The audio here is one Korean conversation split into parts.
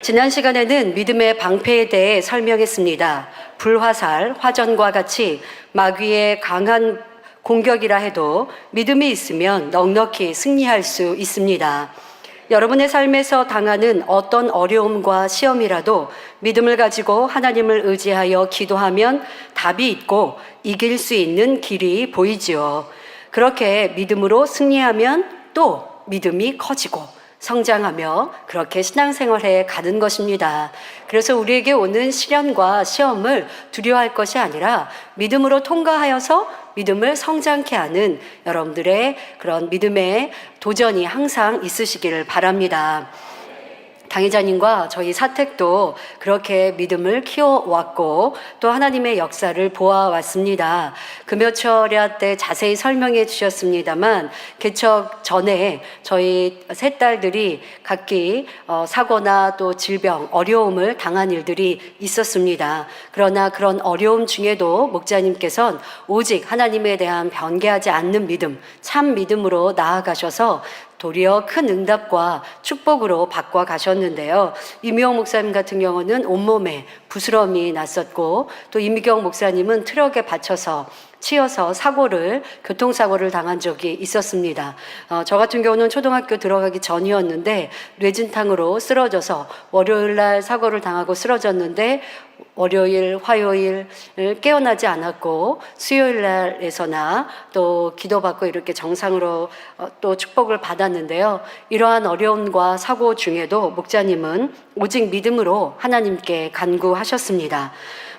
지난 시간에는 믿음의 방패에 대해 설명했습니다. 불화살, 화전과 같이 마귀의 강한 공격이라 해도 믿음이 있으면 넉넉히 승리할 수 있습니다. 여러분의 삶에서 당하는 어떤 어려움과 시험이라도 믿음을 가지고 하나님을 의지하여 기도하면 답이 있고 이길 수 있는 길이 보이지요. 그렇게 믿음으로 승리하면 또 믿음이 커지고 성장하며 그렇게 신앙생활에 가는 것입니다. 그래서 우리에게 오는 시련과 시험을 두려워할 것이 아니라 믿음으로 통과하여서 믿음을 성장케 하는 여러분들의 그런 믿음의 도전이 항상 있으시기를 바랍니다. 당회자님과 저희 사택도 그렇게 믿음을 키워왔고 또 하나님의 역사를 보아왔습니다. 금요철야 때 자세히 설명해 주셨습니다만 개척 전에 저희 세 딸들이 각기 사고나 또 질병, 어려움을 당한 일들이 있었습니다. 그러나 그런 어려움 중에도 목자님께서는 오직 하나님에 대한 변개하지 않는 믿음, 참 믿음으로 나아가셔서 도리어 큰 응답과 축복으로 바꿔 가셨는데요. 이미영 목사님 같은 경우는 온몸에 부스럼이 났었고 또 이미경 목사님은 트럭에 받쳐서 치여서 교통사고를 당한 적이 있었습니다. 저 같은 경우는 초등학교 들어가기 전이었는데 뇌진탕으로 쓰러져서 월요일날 사고를 당하고 쓰러졌는데 월요일, 화요일 깨어나지 않았고 수요일날에서나 또 기도받고 이렇게 정상으로 또 축복을 받았는데요. 이러한 어려움과 사고 중에도 목자님은 오직 믿음으로 하나님께 간구하셨습니다.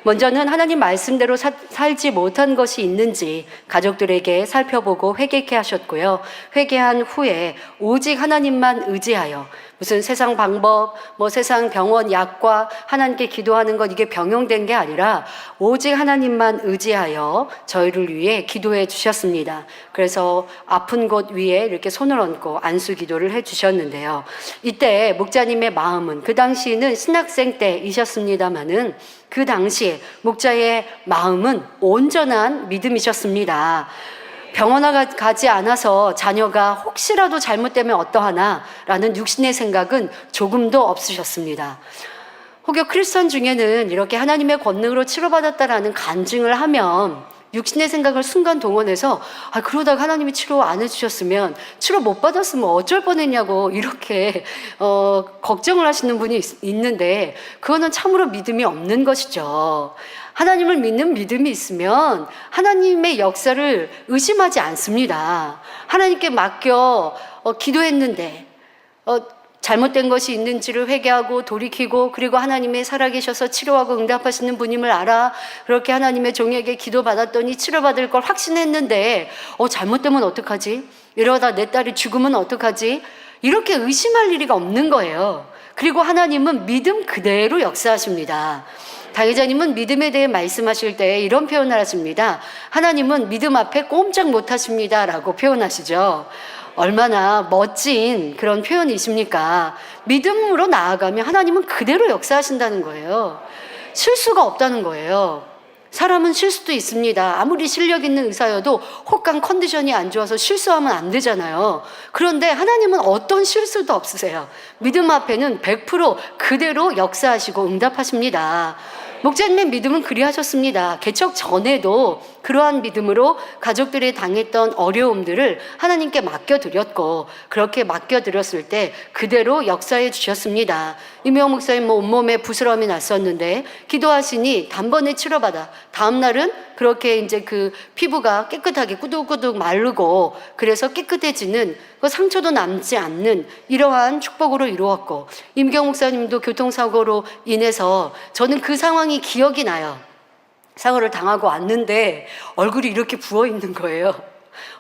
먼저는 하나님 말씀대로 살지 못한 것이 있는지 가족들에게 살펴보고 회개케 하셨고요. 회개한 후에 오직 하나님만 의지하여 무슨 세상 방법, 세상 병원 약과 하나님께 기도하는 것 이게 병용된 게 아니라 오직 하나님만 의지하여 저희를 위해 기도해 주셨습니다. 그래서 아픈 곳 위에 이렇게 손을 얹고 안수 기도를 해 주셨는데요. 이때 목자님의 마음은 그 당시에는 신학생 때이셨습니다마는 그 당시에 목자의 마음은 온전한 믿음이셨습니다. 병원 가지 않아서 자녀가 혹시라도 잘못되면 어떠하나라는 육신의 생각은 조금도 없으셨습니다. 혹여 크리스천 중에는 이렇게 하나님의 권능으로 치료받았다라는 간증을 하면 육신의 생각을 순간 동원해서 그러다가 하나님이 치료 안 해주셨으면 치료 못 받았으면 어쩔 뻔했냐고 이렇게 걱정을 하시는 분이 있는데 그거는 참으로 믿음이 없는 것이죠. 하나님을 믿는 믿음이 있으면 하나님의 역사를 의심하지 않습니다. 하나님께 맡겨 기도했는데 잘못된 것이 있는지를 회개하고 돌이키고 그리고 하나님의 살아계셔서 치료하고 응답하시는 분임을 알아 그렇게 하나님의 종에게 기도받았더니 치료받을 걸 확신했는데 잘못되면 어떡하지? 이러다 내 딸이 죽으면 어떡하지? 이렇게 의심할 일이 없는 거예요. 그리고 하나님은 믿음 그대로 역사하십니다. 당회자님은 믿음에 대해 말씀하실 때 이런 표현을 하십니다. 하나님은 믿음 앞에 꼼짝 못하십니다 라고 표현하시죠. 얼마나 멋진 그런 표현이십니까? 믿음으로 나아가면 하나님은 그대로 역사하신다는 거예요. 실수가 없다는 거예요. 사람은 실수도 있습니다. 아무리 실력 있는 의사여도 혹한 컨디션이 안 좋아서 실수하면 안 되잖아요. 그런데 하나님은 어떤 실수도 없으세요. 믿음 앞에는 100% 그대로 역사하시고 응답하십니다. 목자님의 믿음은 그리하셨습니다. 개척 전에도 그러한 믿음으로 가족들이 당했던 어려움들을 하나님께 맡겨드렸고 그렇게 맡겨드렸을 때 그대로 역사해 주셨습니다. 이명 목사님 온몸에 부스럼이 났었는데 기도하시니 단번에 치료받아 다음 날은 그렇게 이제 그 피부가 깨끗하게 꾸덕꾸덕 마르고 그래서 깨끗해지는 그 상처도 남지 않는 이러한 축복으로 이루었고 임경 목사님도 교통사고로 인해서 저는 그 상황이 기억이 나요. 사고를 당하고 왔는데 얼굴이 이렇게 부어 있는 거예요.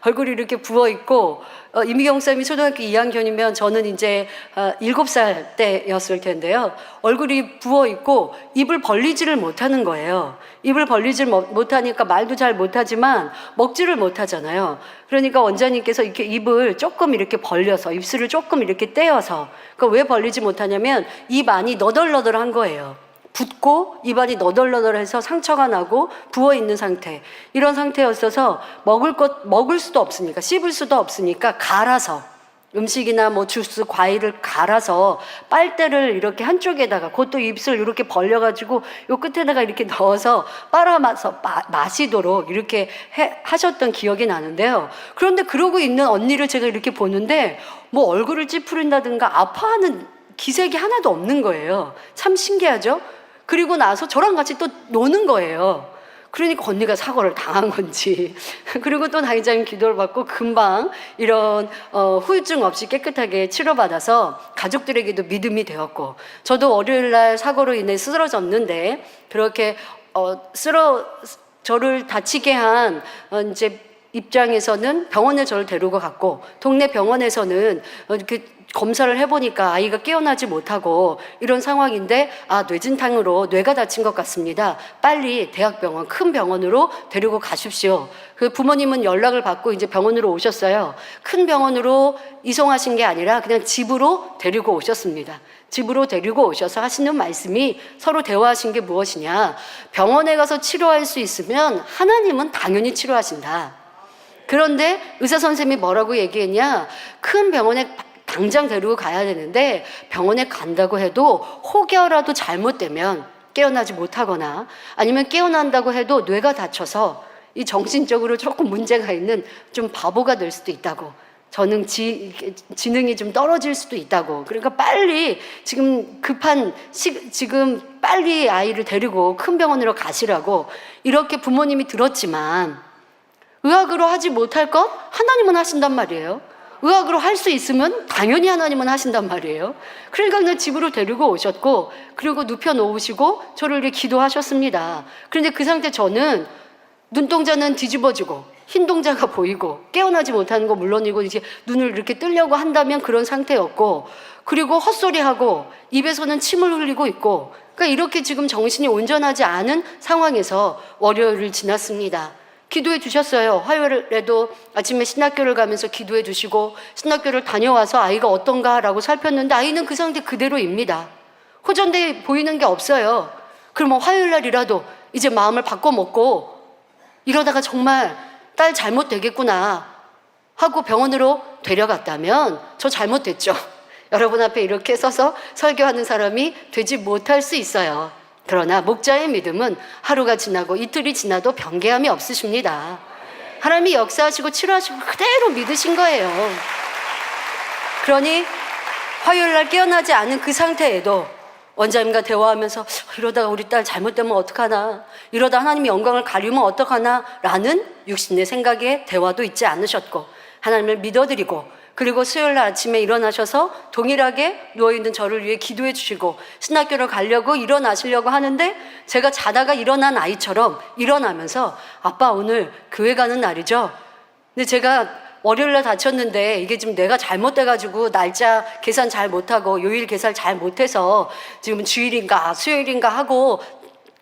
얼굴이 이렇게 부어 있고 이미경 목사님이 초등학교 2학년이면 저는 이제 7살 때였을 텐데요. 얼굴이 부어 있고 입을 벌리지를 못하는 거예요. 입을 벌리질 못하니까 말도 잘 못하지만 먹지를 못하잖아요. 그러니까 원장님께서 이렇게 입을 조금 이렇게 벌려서 입술을 조금 이렇게 떼어서 왜 벌리지 못하냐면 입 안이 너덜너덜한 거예요. 붓고 입안이 너덜너덜해서 상처가 나고 부어있는 상태 이런 상태였어서 먹을 수도 없으니까 씹을 수도 없으니까 갈아서 음식이나 뭐 주스, 과일을 갈아서 빨대를 이렇게 한쪽에다가 그것도 입술 이렇게 벌려가지고 요 끝에다가 이렇게 넣어서 빨아마서 마시도록 이렇게 하셨던 기억이 나는데요. 그런데 그러고 있는 언니를 제가 이렇게 보는데 뭐 얼굴을 찌푸린다든가 아파하는 기색이 하나도 없는 거예요. 참 신기하죠? 그리고 나서 저랑 같이 또 노는 거예요. 그러니까 언니가 사고를 당한 건지 그리고 또 당의자님 기도를 받고 금방 이런 후유증 없이 깨끗하게 치료받아서 가족들에게도 믿음이 되었고, 저도 월요일날 사고로 인해 쓰러졌는데 그렇게 저를 다치게 한 이제 입장에서는 병원에 저를 데리고 갔고, 동네 병원에서는 이렇게 검사를 해보니까 아이가 깨어나지 못하고 이런 상황인데 뇌진탕으로 뇌가 다친 것 같습니다. 빨리 대학병원, 큰 병원으로 데리고 가십시오. 그 부모님은 연락을 받고 이제 병원으로 오셨어요. 큰 병원으로 이송하신 게 아니라 그냥 집으로 데리고 오셨습니다. 집으로 데리고 오셔서 하시는 말씀이, 서로 대화하신 게 무엇이냐, 병원에 가서 치료할 수 있으면 하나님은 당연히 치료하신다. 그런데 의사 선생님이 뭐라고 얘기했냐, 큰 병원에 당장 데리고 가야 되는데 병원에 간다고 해도 혹여라도 잘못되면 깨어나지 못하거나 아니면 깨어난다고 해도 뇌가 다쳐서 이 정신적으로 조금 문제가 있는 좀 바보가 될 수도 있다고, 지능이 좀 떨어질 수도 있다고. 그러니까 빨리 지금 지금 빨리 아이를 데리고 큰 병원으로 가시라고 이렇게 부모님이 들었지만, 의학으로 하지 못할 것 하나님은 하신단 말이에요. 의학으로 할 수 있으면 당연히 하나님은 하신단 말이에요. 그러니까 그냥 집으로 데리고 오셨고, 그리고 눕혀 놓으시고 저를 이렇게 기도하셨습니다. 그런데 그 상태 저는 눈동자는 뒤집어지고 흰 동자가 보이고 깨어나지 못하는 거 물론이고 이제 눈을 이렇게 뜨려고 한다면 그런 상태였고, 그리고 헛소리하고 입에서는 침을 흘리고 있고, 그러니까 이렇게 지금 정신이 온전하지 않은 상황에서 월요일을 지났습니다. 기도해 주셨어요. 화요일에도 아침에 신학교를 가면서 기도해 주시고, 신학교를 다녀와서 아이가 어떤가라고 살폈는데 아이는 그 상태 그대로입니다. 호전돼 보이는 게 없어요. 그러면 화요일날이라도 이제 마음을 바꿔먹고 이러다가 정말 딸 잘못되겠구나 하고 병원으로 데려갔다면 저 잘못됐죠. 여러분 앞에 이렇게 서서 설교하는 사람이 되지 못할 수 있어요. 그러나 목자의 믿음은 하루가 지나고 이틀이 지나도 변개함이 없으십니다. 하나님이 역사하시고 치료하시고 그대로 믿으신 거예요. 그러니 화요일날 깨어나지 않은 그 상태에도 원장님과 대화하면서 이러다가 우리 딸 잘못되면 어떡하나, 이러다 하나님의 영광을 가리면 어떡하나 라는 육신의 생각에 대화도 있지 않으셨고, 하나님을 믿어드리고, 그리고 수요일날 아침에 일어나셔서 동일하게 누워있는 저를 위해 기도해 주시고 신학교를 가려고 일어나시려고 하는데, 제가 자다가 일어난 아이처럼 일어나면서 아빠 오늘 교회 가는 날이죠. 근데 제가 월요일날 다쳤는데 이게 지금 내가 잘못돼가지고 날짜 계산 잘 못하고 요일 계산 잘 못해서 지금 주일인가 수요일인가 하고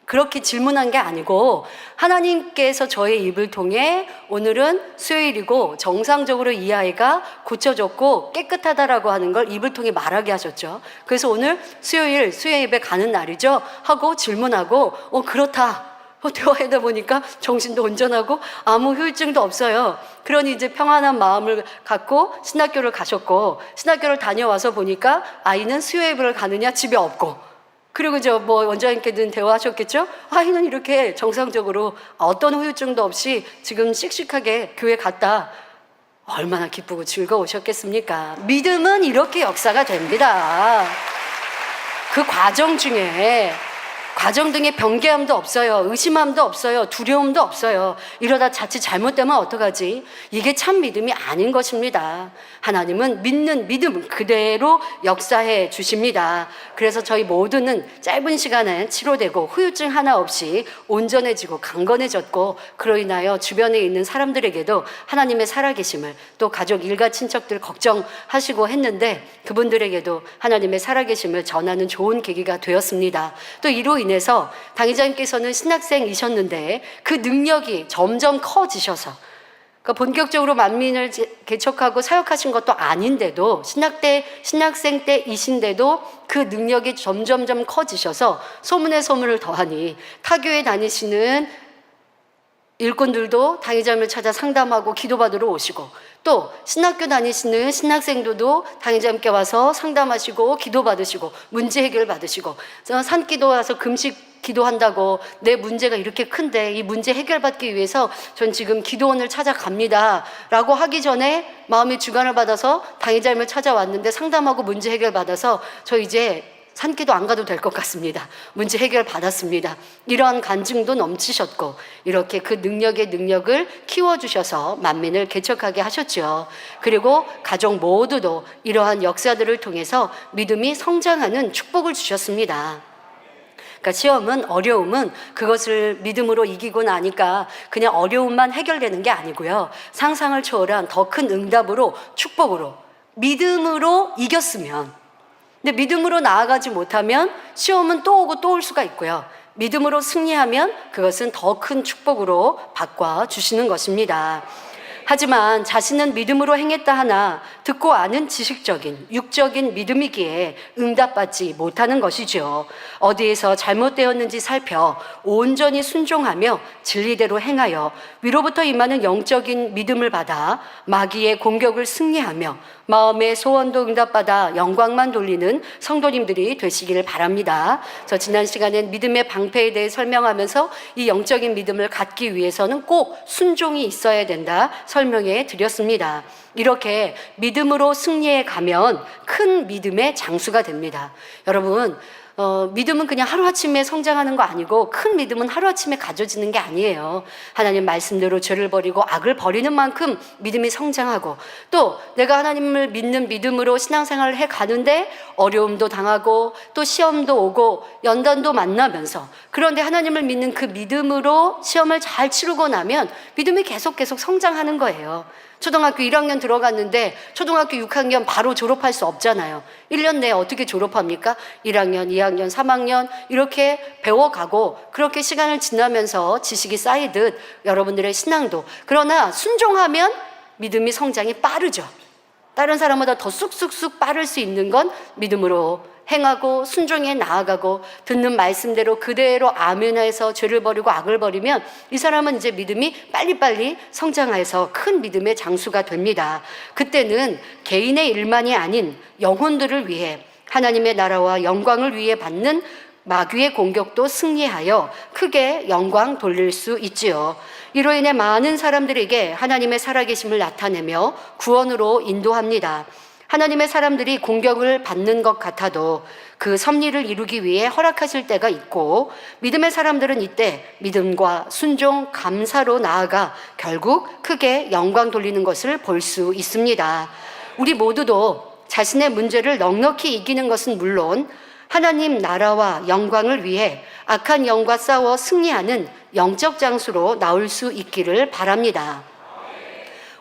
그렇게 질문한 게 아니고, 하나님께서 저의 입을 통해 오늘은 수요일이고 정상적으로 이 아이가 고쳐졌고 깨끗하다라고 하는 걸 입을 통해 말하게 하셨죠. 그래서 오늘 수요일 수요예배 가는 날이죠 하고 질문하고 그렇다. 대화하다 보니까 정신도 온전하고 아무 후유증도 없어요. 그러니 이제 평안한 마음을 갖고 신학교를 가셨고, 신학교를 다녀와서 보니까 아이는 수요예배를 가느냐 집에 없고, 그리고 원장님께는 대화하셨겠죠? 아이는 이렇게 정상적으로 어떤 후유증도 없이 지금 씩씩하게 교회 갔다. 얼마나 기쁘고 즐거우셨겠습니까? 믿음은 이렇게 역사가 됩니다. 그 과정 중에 변개함도 없어요. 의심함도 없어요. 두려움도 없어요. 이러다 자칫 잘못되면 어떡하지? 이게 참 믿음이 아닌 것입니다. 하나님은 믿는 믿음 그대로 역사해 주십니다. 그래서 저희 모두는 짧은 시간에 치료되고 후유증 하나 없이 온전해지고 강건해졌고, 그로 인하여 주변에 있는 사람들에게도 하나님의 살아계심을, 또 가족 일가 친척들 걱정하시고 했는데 그분들에게도 하나님의 살아계심을 전하는 좋은 계기가 되었습니다. 또 이로 인해서 당의자님께서는 신학생이셨는데 그 능력이 점점 커지셔서, 그러니까 본격적으로 만민을 개척하고 사역하신 것도 아닌데도 신학생 때이신데도 그 능력이 점점점 커지셔서 소문에 소문을 더하니 타교에 다니시는 일꾼들도 당의자님을 찾아 상담하고 기도받으러 오시고, 또 신학교 다니시는 신학생들도 당회자님께 와서 상담하시고 기도받으시고 문제 해결 받으시고, 산기도 와서 금식 기도한다고 내 문제가 이렇게 큰데 이 문제 해결받기 위해서 전 지금 기도원을 찾아갑니다 라고 하기 전에 마음의 주관을 받아서 당회자님을 찾아왔는데 상담하고 문제 해결 받아서 저 이제 산기도 안 가도 될 것 같습니다. 문제 해결 받았습니다. 이러한 간증도 넘치셨고, 이렇게 그 능력을 키워주셔서 만민을 개척하게 하셨죠. 그리고 가족 모두도 이러한 역사들을 통해서 믿음이 성장하는 축복을 주셨습니다. 그러니까 시험은, 어려움은 그것을 믿음으로 이기고 나니까 그냥 어려움만 해결되는 게 아니고요. 상상을 초월한 더 큰 응답으로, 축복으로, 믿음으로 이겼으면, 근데 믿음으로 나아가지 못하면 시험은 또 오고 또 올 수가 있고요. 믿음으로 승리하면 그것은 더 큰 축복으로 바꿔주시는 것입니다. 하지만 자신은 믿음으로 행했다 하나 듣고 아는 지식적인, 육적인 믿음이기에 응답받지 못하는 것이죠. 어디에서 잘못되었는지 살펴 온전히 순종하며 진리대로 행하여 위로부터 임하는 영적인 믿음을 받아 마귀의 공격을 승리하며 마음의 소원도 응답받아 영광만 돌리는 성도님들이 되시기를 바랍니다. 저 지난 시간엔 믿음의 방패에 대해 설명하면서 이 영적인 믿음을 갖기 위해서는 꼭 순종이 있어야 된다 설명해 드렸습니다. 이렇게 믿음으로 승리해 가면 큰 믿음의 장수가 됩니다. 여러분, 믿음은 그냥 하루아침에 성장하는 거 아니고 큰 믿음은 하루아침에 가져지는 게 아니에요. 하나님 말씀대로 죄를 버리고 악을 버리는 만큼 믿음이 성장하고, 또 내가 하나님을 믿는 믿음으로 신앙생활을 해 가는데 어려움도 당하고 또 시험도 오고 연단도 만나면서, 그런데 하나님을 믿는 그 믿음으로 시험을 잘 치르고 나면 믿음이 계속 성장하는 거예요. 초등학교 1학년 들어갔는데 초등학교 6학년 바로 졸업할 수 없잖아요. 1년 내에 어떻게 졸업합니까? 1학년, 2학년, 3학년 이렇게 배워가고, 그렇게 시간을 지나면서 지식이 쌓이듯 여러분들의 신앙도, 그러나 순종하면 믿음이 성장이 빠르죠. 다른 사람보다 더 쑥쑥쑥 빠를 수 있는 건 믿음으로 행하고 순종해 나아가고 듣는 말씀대로 그대로 아멘해서 죄를 버리고 악을 버리면 이 사람은 이제 믿음이 빨리빨리 성장해서 큰 믿음의 장수가 됩니다. 그때는 개인의 일만이 아닌 영혼들을 위해, 하나님의 나라와 영광을 위해 받는 마귀의 공격도 승리하여 크게 영광 돌릴 수 있지요. 이로 인해 많은 사람들에게 하나님의 살아계심을 나타내며 구원으로 인도합니다. 하나님의 사람들이 공격을 받는 것 같아도 그 섭리를 이루기 위해 허락하실 때가 있고, 믿음의 사람들은 이때 믿음과 순종, 감사로 나아가 결국 크게 영광 돌리는 것을 볼 수 있습니다. 우리 모두도 자신의 문제를 넉넉히 이기는 것은 물론 하나님 나라와 영광을 위해 악한 영과 싸워 승리하는 영적 장수로 나올 수 있기를 바랍니다.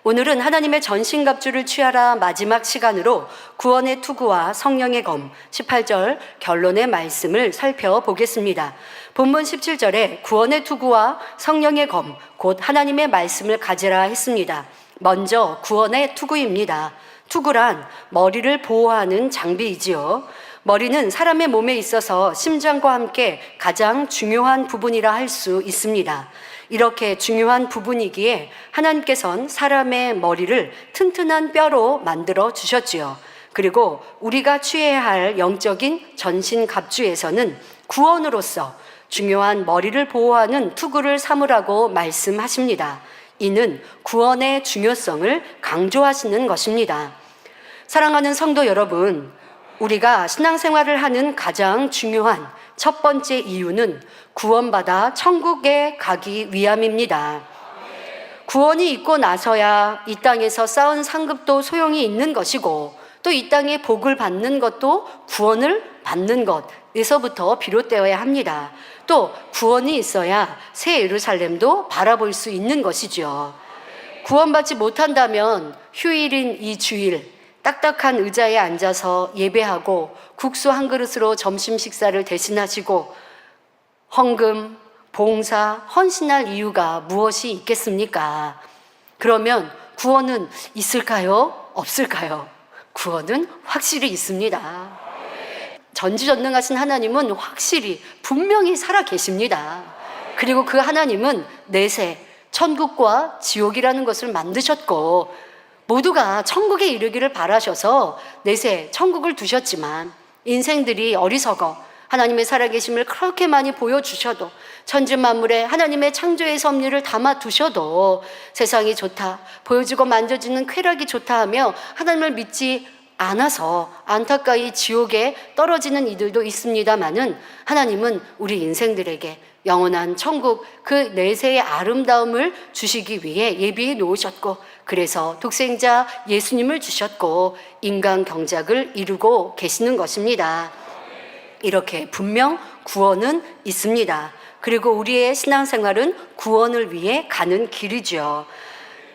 오늘은 하나님의 전신갑주를 취하라 마지막 시간으로 구원의 투구와 성령의 검 18절 결론의 말씀을 살펴보겠습니다. 본문 17절에 구원의 투구와 성령의 검, 곧 하나님의 말씀을 가지라 했습니다. 먼저 구원의 투구입니다. 투구란 머리를 보호하는 장비이지요. 머리는 사람의 몸에 있어서 심장과 함께 가장 중요한 부분이라 할 수 있습니다. 이렇게 중요한 부분이기에 하나님께서는 사람의 머리를 튼튼한 뼈로 만들어 주셨지요. 그리고 우리가 취해야 할 영적인 전신갑주에서는 구원으로서 중요한 머리를 보호하는 투구를 삼으라고 말씀하십니다. 이는 구원의 중요성을 강조하시는 것입니다. 사랑하는 성도 여러분, 우리가 신앙생활을 하는 가장 중요한 첫 번째 이유는 구원받아 천국에 가기 위함입니다. 구원이 있고 나서야 이 땅에서 쌓은 상급도 소용이 있는 것이고, 또 이 땅에 복을 받는 것도 구원을 받는 것에서부터 비롯되어야 합니다. 또 구원이 있어야 새 예루살렘도 바라볼 수 있는 것이죠. 구원받지 못한다면 휴일인 이 주일 딱딱한 의자에 앉아서 예배하고 국수 한 그릇으로 점심 식사를 대신하시고 헌금, 봉사, 헌신할 이유가 무엇이 있겠습니까? 그러면 구원은 있을까요? 없을까요? 구원은 확실히 있습니다. 전지전능하신 하나님은 확실히 분명히 살아 계십니다. 그리고 그 하나님은 내세 천국과 지옥이라는 것을 만드셨고, 모두가 천국에 이르기를 바라셔서 내세 천국을 두셨지만 인생들이 어리석어 하나님의 살아계심을 그렇게 많이 보여주셔도 천지 만물에 하나님의 창조의 섭리를 담아 두셔도 세상이 좋다, 보여지고 만져지는 쾌락이 좋다 하며 하나님을 믿지 않아서 안타까이 지옥에 떨어지는 이들도 있습니다마는 하나님은 우리 인생들에게 영원한 천국 그 내세의 아름다움을 주시기 위해 예비해 놓으셨고, 그래서 독생자 예수님을 주셨고 인간 경작을 이루고 계시는 것입니다. 이렇게 분명 구원은 있습니다. 그리고 우리의 신앙생활은 구원을 위해 가는 길이죠.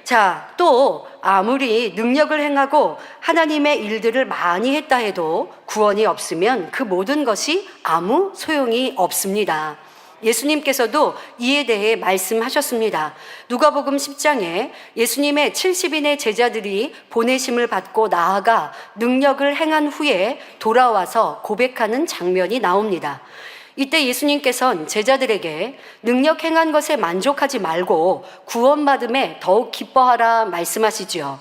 자, 또 아무리 능력을 행하고 하나님의 일들을 많이 했다 해도 구원이 없으면 그 모든 것이 아무 소용이 없습니다. 예수님께서도 이에 대해 말씀하셨습니다. 누가복음 10장에 예수님의 70인의 제자들이 보내심을 받고 나아가 능력을 행한 후에 돌아와서 고백하는 장면이 나옵니다. 이때 예수님께서는 제자들에게 능력 행한 것에 만족하지 말고 구원받음에 더욱 기뻐하라 말씀하시지요.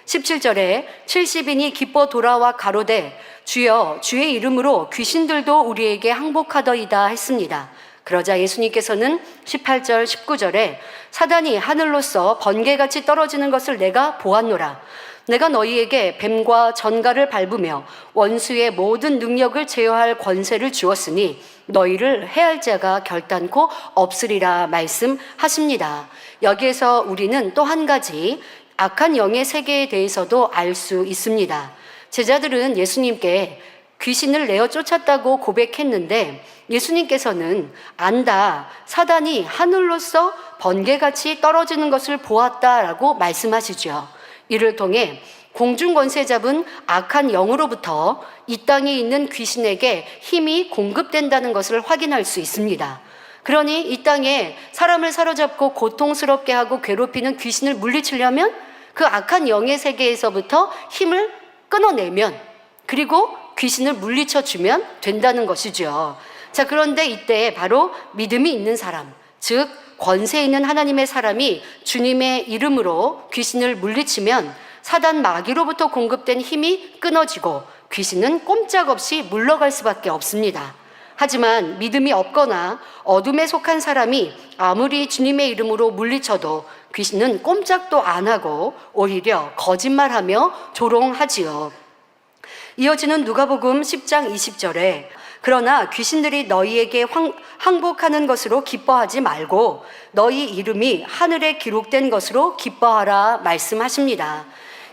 17절에 70인이 기뻐 돌아와 가로되 주여 주의 이름으로 귀신들도 우리에게 항복하더이다 했습니다. 그러자 예수님께서는 18절 19절에 사단이 하늘로서 번개같이 떨어지는 것을 내가 보았노라. 내가 너희에게 뱀과 전갈을 밟으며 원수의 모든 능력을 제어할 권세를 주었으니 너희를 해할 자가 결단코 없으리라 말씀하십니다. 여기에서 우리는 또 한 가지 악한 영의 세계에 대해서도 알 수 있습니다. 제자들은 예수님께 귀신을 내어 쫓았다고 고백했는데 예수님께서는 안다, 사단이 하늘로서 번개같이 떨어지는 것을 보았다라고 말씀하시죠. 이를 통해 공중권세 잡은 악한 영으로부터 이 땅에 있는 귀신에게 힘이 공급된다는 것을 확인할 수 있습니다. 그러니 이 땅에 사람을 사로잡고 고통스럽게 하고 괴롭히는 귀신을 물리치려면 그 악한 영의 세계에서부터 힘을 끊어내면, 그리고 귀신을 물리쳐주면 된다는 것이죠. 자, 그런데 이때 바로 믿음이 있는 사람, 즉 권세 있는 하나님의 사람이 주님의 이름으로 귀신을 물리치면 사단 마귀로부터 공급된 힘이 끊어지고 귀신은 꼼짝없이 물러갈 수밖에 없습니다. 하지만 믿음이 없거나 어둠에 속한 사람이 아무리 주님의 이름으로 물리쳐도 귀신은 꼼짝도 안 하고 오히려 거짓말하며 조롱하지요. 이어지는 누가복음 10장 20절에 그러나 귀신들이 너희에게 항복하는 것으로 기뻐하지 말고 너희 이름이 하늘에 기록된 것으로 기뻐하라 말씀하십니다.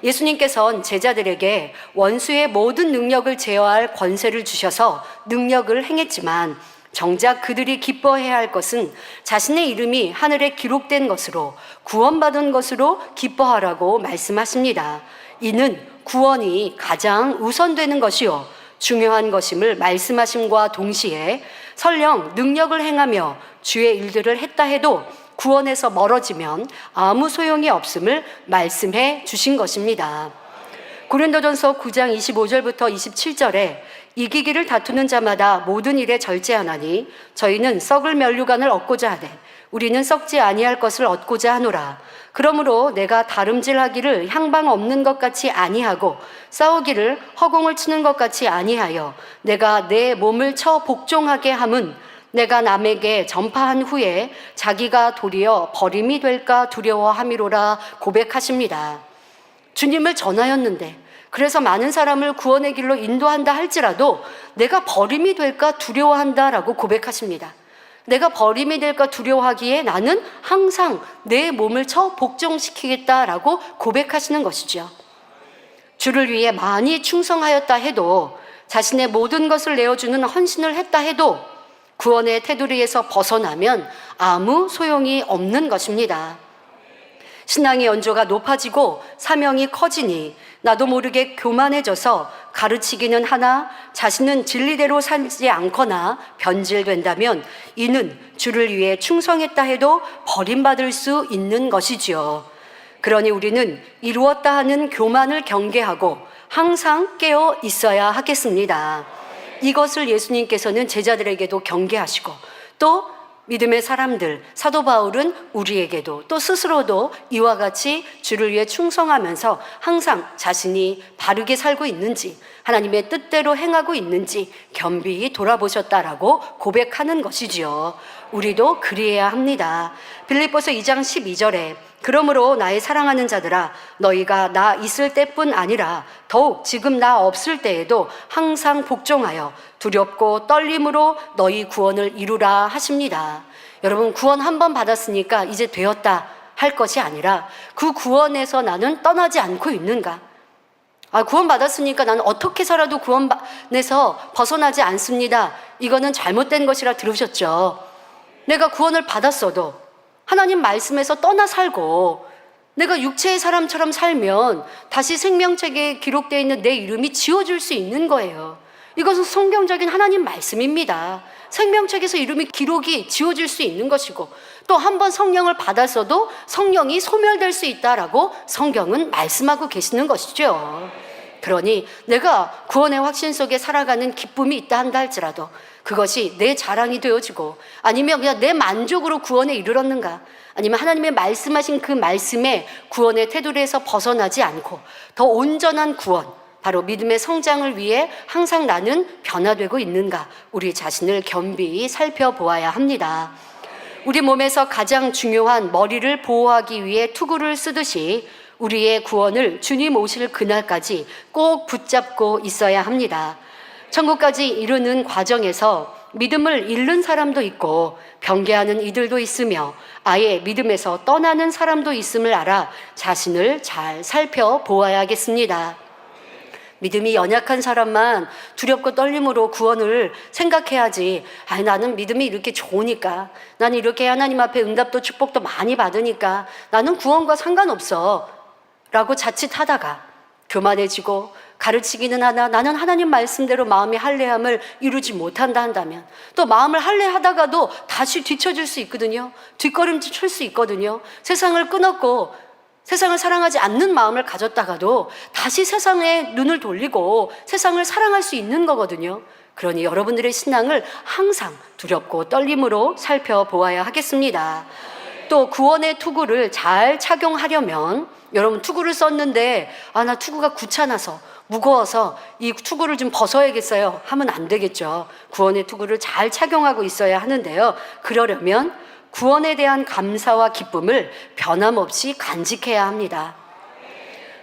예수님께서는 제자들에게 원수의 모든 능력을 제어할 권세를 주셔서 능력을 행했지만 정작 그들이 기뻐해야 할 것은 자신의 이름이 하늘에 기록된 것으로, 구원받은 것으로 기뻐하라고 말씀하십니다. 이는 구원이 가장 우선되는 것이요 중요한 것임을 말씀하심과 동시에 설령 능력을 행하며 주의 일들을 했다 해도 구원에서 멀어지면 아무 소용이 없음을 말씀해 주신 것입니다. 고린도전서 9장 25절부터 27절에 이기기를 다투는 자마다 모든 일에 절제하나니 저희는 썩을 면류관을 얻고자 하되 우리는 썩지 아니할 것을 얻고자 하노라. 그러므로 내가 다름질하기를 향방 없는 것 같이 아니하고 싸우기를 허공을 치는 것 같이 아니하여 내가 내 몸을 쳐 복종하게 함은 내가 남에게 전파한 후에 자기가 도리어 버림이 될까 두려워함이로라 고백하십니다. 주님을 전하였는데, 그래서 많은 사람을 구원의 길로 인도한다 할지라도 내가 버림이 될까 두려워한다라고 고백하십니다. 내가 버림이 될까 두려워하기에 나는 항상 내 몸을 쳐 복종시키겠다라고 고백하시는 것이죠. 주를 위해 많이 충성하였다 해도, 자신의 모든 것을 내어주는 헌신을 했다 해도 구원의 테두리에서 벗어나면 아무 소용이 없는 것입니다. 신앙의 연조가 높아지고 사명이 커지니 나도 모르게 교만해져서 가르치기는 하나 자신은 진리대로 살지 않거나 변질된다면 이는 주를 위해 충성했다 해도 버림받을 수 있는 것이지요. 그러니 우리는 이루었다 하는 교만을 경계하고 항상 깨어 있어야 하겠습니다. 이것을 예수님께서는 제자들에게도 경계하시고 또 믿음의 사람들, 사도 바울은 우리에게도 또 스스로도 이와 같이 주를 위해 충성하면서 항상 자신이 바르게 살고 있는지, 하나님의 뜻대로 행하고 있는지 겸비히 돌아보셨다라고 고백하는 것이지요. 우리도 그리해야 합니다. 빌립보서 2장 12절에 그러므로 나의 사랑하는 자들아, 너희가 나 있을 때뿐 아니라 더욱 지금 나 없을 때에도 항상 복종하여 두렵고 떨림으로 너희 구원을 이루라 하십니다. 여러분, 구원 한 번 받았으니까 이제 되었다 할 것이 아니라 그 구원에서 나는 떠나지 않고 있는가? 구원 받았으니까 나는 어떻게 살아도 구원에서 벗어나지 않습니다. 이거는 잘못된 것이라 들으셨죠? 내가 구원을 받았어도 하나님 말씀에서 떠나 살고 내가 육체의 사람처럼 살면 다시 생명책에 기록되어 있는 내 이름이 지워질 수 있는 거예요. 이것은 성경적인 하나님 말씀입니다. 생명책에서 이름이 기록이 지워질 수 있는 것이고, 또 한 번 성령을 받았어도 성령이 소멸될 수 있다라고 성경은 말씀하고 계시는 것이죠. 그러니 내가 구원의 확신 속에 살아가는 기쁨이 있다 한다 할지라도 그것이 내 자랑이 되어지고, 아니면 그냥 내 만족으로 구원에 이르렀는가, 아니면 하나님의 말씀하신 그 말씀에 구원의 테두리에서 벗어나지 않고 더 온전한 구원, 바로 믿음의 성장을 위해 항상 나는 변화되고 있는가, 우리 자신을 겸비히 살펴보아야 합니다. 우리 몸에서 가장 중요한 머리를 보호하기 위해 투구를 쓰듯이 우리의 구원을 주님 오실 그날까지 꼭 붙잡고 있어야 합니다. 천국까지 이르는 과정에서 믿음을 잃는 사람도 있고 변개하는 이들도 있으며 아예 믿음에서 떠나는 사람도 있음을 알아 자신을 잘 살펴보아야겠습니다. 믿음이 연약한 사람만 두렵고 떨림으로 구원을 생각해야지. 나는 믿음이 이렇게 좋으니까, 나는 이렇게 하나님 앞에 응답도 축복도 많이 받으니까 나는 구원과 상관없어 라고 자칫하다가 교만해지고 가르치기는 하나 나는 하나님 말씀대로 마음의 할례함을 이루지 못한다 한다면, 또 마음을 할례하다가도 다시 뒤처질 수 있거든요. 뒷걸음질 칠 수 있거든요. 세상을 끊었고 세상을 사랑하지 않는 마음을 가졌다가도 다시 세상에 눈을 돌리고 세상을 사랑할 수 있는 거거든요. 그러니 여러분들의 신앙을 항상 두렵고 떨림으로 살펴보아야 하겠습니다. 또 구원의 투구를 잘 착용하려면, 여러분 투구를 썼는데 나 투구가 귀찮아서 무거워서 이 투구를 좀 벗어야겠어요 하면 안 되겠죠. 구원의 투구를 잘 착용하고 있어야 하는데요, 그러려면 구원에 대한 감사와 기쁨을 변함없이 간직해야 합니다.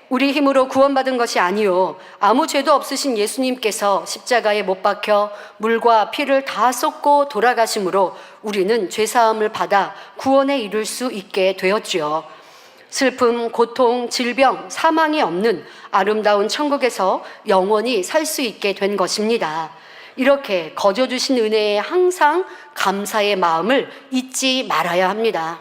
우리 힘으로 구원받은 것이 아니요, 아무 죄도 없으신 예수님께서 십자가에 못 박혀 물과 피를 다 쏟고 돌아가심으로 우리는 죄사함을 받아 구원에 이를 수 있게 되었지요. 슬픔, 고통, 질병, 사망이 없는 아름다운 천국에서 영원히 살 수 있게 된 것입니다. 이렇게 거저 주신 은혜에 항상 감사의 마음을 잊지 말아야 합니다.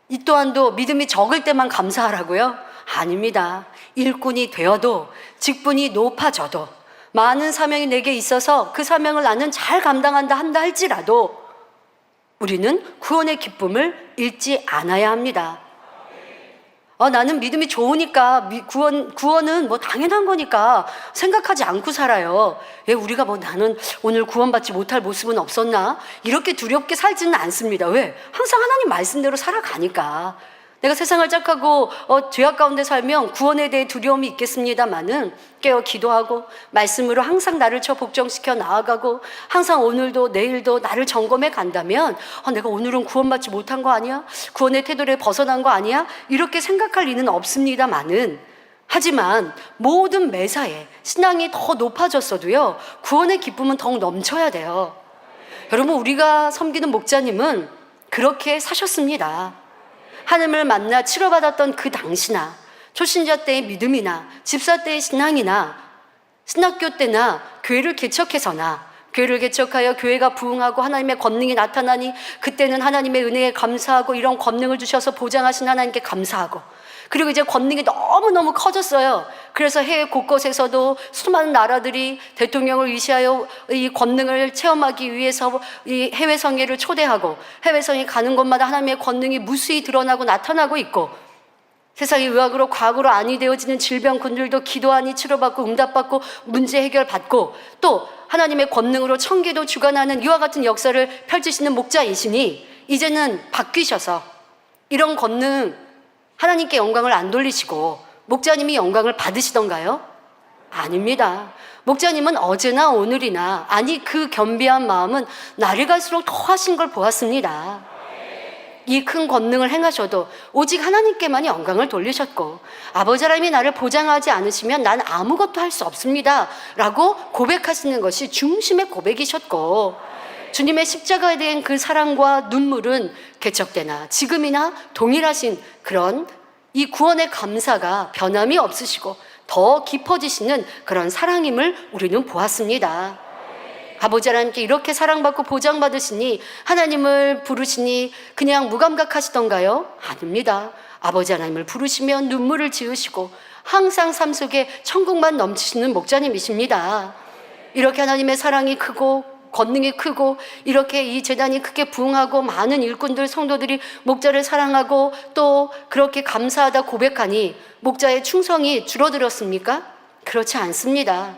이 또한도 믿음이 적을 때만 감사하라고요? 아닙니다. 일꾼이 되어도, 직분이 높아져도, 많은 사명이 내게 있어서 그 사명을 나는 잘 감당한다 한다 할지라도 우리는 구원의 기쁨을 잃지 않아야 합니다. 나는 믿음이 좋으니까 구원은 뭐 당연한 거니까 생각하지 않고 살아요. 왜 우리가 나는 오늘 구원받지 못할 모습은 없었나? 이렇게 두렵게 살지는 않습니다. 왜? 항상 하나님 말씀대로 살아가니까. 내가 세상을 짝하고 죄악 가운데 살면 구원에 대해 두려움이 있겠습니다마는 깨어 기도하고 말씀으로 항상 나를 복종시켜 나아가고 항상 오늘도 내일도 나를 점검해 간다면 내가 오늘은 구원받지 못한 거 아니야? 구원의 태도를 벗어난 거 아니야? 이렇게 생각할 리는 없습니다마는, 하지만 모든 매사에 신앙이 더 높아졌어도요, 구원의 기쁨은 더욱 넘쳐야 돼요. 여러분, 우리가 섬기는 목자님은 그렇게 사셨습니다. 하나님을 만나 치료받았던 그 당시나 초신자 때의 믿음이나 집사 때의 신앙이나 신학교 때나 교회를 개척해서나 교회를 개척하여 교회가 부흥하고 하나님의 권능이 나타나니 그때는 하나님의 은혜에 감사하고 이런 권능을 주셔서 보장하신 하나님께 감사하고, 그리고 이제 권능이 너무너무 커졌어요. 그래서 해외 곳곳에서도 수많은 나라들이 대통령을 위시하여 이 권능을 체험하기 위해서 이 해외 성회를 초대하고 해외 성회 가는 곳마다 하나님의 권능이 무수히 드러나고 나타나고 있고, 세상의 의학으로 과거로 안이 되어지는 질병군들도 기도하니 치료받고 응답받고 문제 해결받고 또 하나님의 권능으로 천기도 주관하는 이와 같은 역사를 펼치시는 목자이시니 이제는 바뀌셔서 이런 권능 하나님께 영광을 안 돌리시고 목자님이 영광을 받으시던가요? 아닙니다. 목자님은 어제나 오늘이나 아니 그 겸비한 마음은 날이 갈수록 더 하신 걸 보았습니다. 이 큰 권능을 행하셔도 오직 하나님께만 영광을 돌리셨고 아버지 하나님이 나를 보장하지 않으시면 난 아무것도 할 수 없습니다 라고 고백하시는 것이 중심의 고백이셨고 주님의 십자가에 대한 그 사랑과 눈물은 개척되나 지금이나 동일하신 그런 이 구원의 감사가 변함이 없으시고 더 깊어지시는 그런 사랑임을 우리는 보았습니다. 아버지 하나님께 이렇게 사랑받고 보장받으시니 하나님을 부르시니 그냥 무감각하시던가요? 아닙니다. 아버지 하나님을 부르시면 눈물을 지으시고 항상 삶 속에 천국만 넘치시는 목자님이십니다. 이렇게 하나님의 사랑이 크고 권능이 크고 이렇게 이 재단이 크게 부흥하고 많은 일꾼들 성도들이 목자를 사랑하고 또 그렇게 감사하다 고백하니 목자의 충성이 줄어들었습니까? 그렇지 않습니다.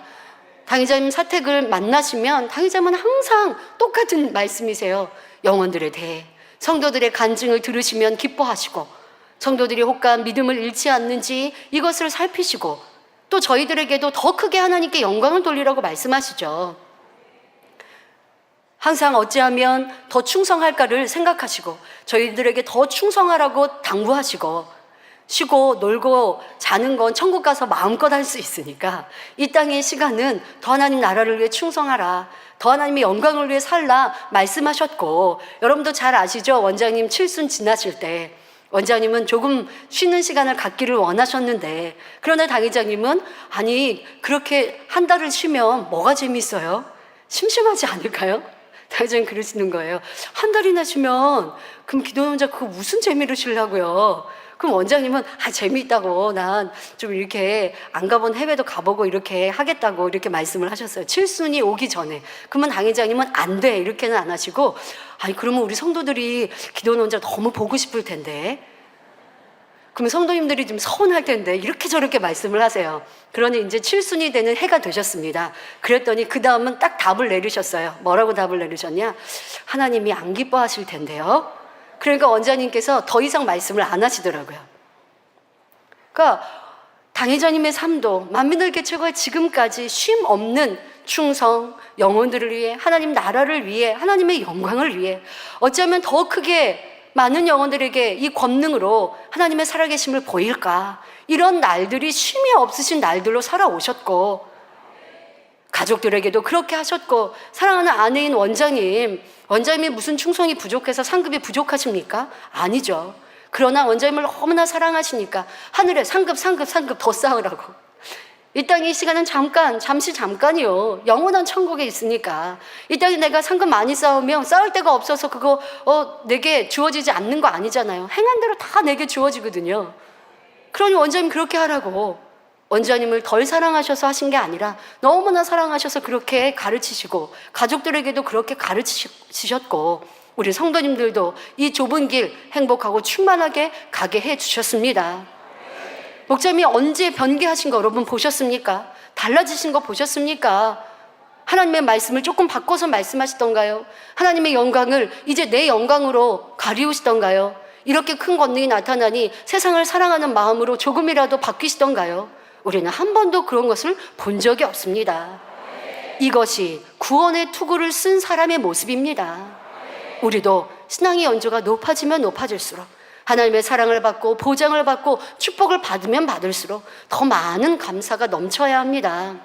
당회자님 사택을 만나시면 당회자님은 항상 똑같은 말씀이세요. 영혼들에 대해 성도들의 간증을 들으시면 기뻐하시고 성도들이 혹간 믿음을 잃지 않는지 이것을 살피시고 또 저희들에게도 더 크게 하나님께 영광을 돌리라고 말씀하시죠. 항상 어찌하면 더 충성할까를 생각하시고 저희들에게 더 충성하라고 당부하시고 쉬고 놀고 자는 건 천국 가서 마음껏 할 수 있으니까 이 땅의 시간은 더 하나님 나라를 위해 충성하라, 더 하나님의 영광을 위해 살라 말씀하셨고 여러분도 잘 아시죠? 원장님 칠순 지나실 때 원장님은 조금 쉬는 시간을 갖기를 원하셨는데 그러나 당회장님은 아니 그렇게 한 달을 쉬면 뭐가 재밌어요? 심심하지 않을까요? 당회장님 그러시는 거예요. 한 달이나 쉬면 그럼 기도원 혼자 그거 무슨 재미로 쉬려고요? 그럼 원장님은 재미있다고 난 좀 이렇게 안 가본 해외도 가보고 이렇게 하겠다고 이렇게 말씀을 하셨어요. 칠순이 오기 전에. 그러면 당회장님은 안 돼 이렇게는 안 하시고 아니 그러면 우리 성도들이 기도원 혼자 너무 보고 싶을 텐데 그러면 성도님들이 좀 서운할 텐데 이렇게 저렇게 말씀을 하세요. 그러니 이제 칠순이 되는 해가 되셨습니다. 그랬더니 그 다음은 딱 답을 내리셨어요. 뭐라고 답을 내리셨냐? 하나님이 안 기뻐하실 텐데요. 그러니까 원장님께서 더 이상 말씀을 안 하시더라고요. 그러니까 당회자님의 삶도 만민들께 최고의 지금까지 쉼 없는 충성, 영혼들을 위해 하나님 나라를 위해 하나님의 영광을 위해 어쩌면 더 크게 많은 영혼들에게 이 권능으로 하나님의 살아계심을 보일까 이런 날들이 쉼이 없으신 날들로 살아오셨고 가족들에게도 그렇게 하셨고 사랑하는 아내인 원장님이 무슨 충성이 부족해서 상급이 부족하십니까? 아니죠. 그러나 원장님을 너무나 사랑하시니까 하늘에 상급 더 쌓으라고 이 땅의 시간은 잠시 잠깐이요. 영원한 천국에 있으니까 이 땅에 내가 상급 많이 쌓으면 쌓을 데가 없어서 그거 내게 주어지지 않는 거 아니잖아요. 행한 대로 다 내게 주어지거든요. 그러니 원장님 그렇게 하라고 원장님을 덜 사랑하셔서 하신 게 아니라 너무나 사랑하셔서 그렇게 가르치시고 가족들에게도 그렇게 가르치셨고 우리 성도님들도 이 좁은 길 행복하고 충만하게 가게 해주셨습니다. 목자님이 언제 변개하신 거 여러분 보셨습니까? 달라지신 거 보셨습니까? 하나님의 말씀을 조금 바꿔서 말씀하시던가요? 하나님의 영광을 이제 내 영광으로 가리우시던가요? 이렇게 큰 권능이 나타나니 세상을 사랑하는 마음으로 조금이라도 바뀌시던가요? 우리는 한 번도 그런 것을 본 적이 없습니다. 이것이 구원의 투구를 쓴 사람의 모습입니다. 우리도 신앙의 연조가 높아지면 높아질수록 하나님의 사랑을 받고 보장을 받고 축복을 받으면 받을수록 더 많은 감사가 넘쳐야 합니다.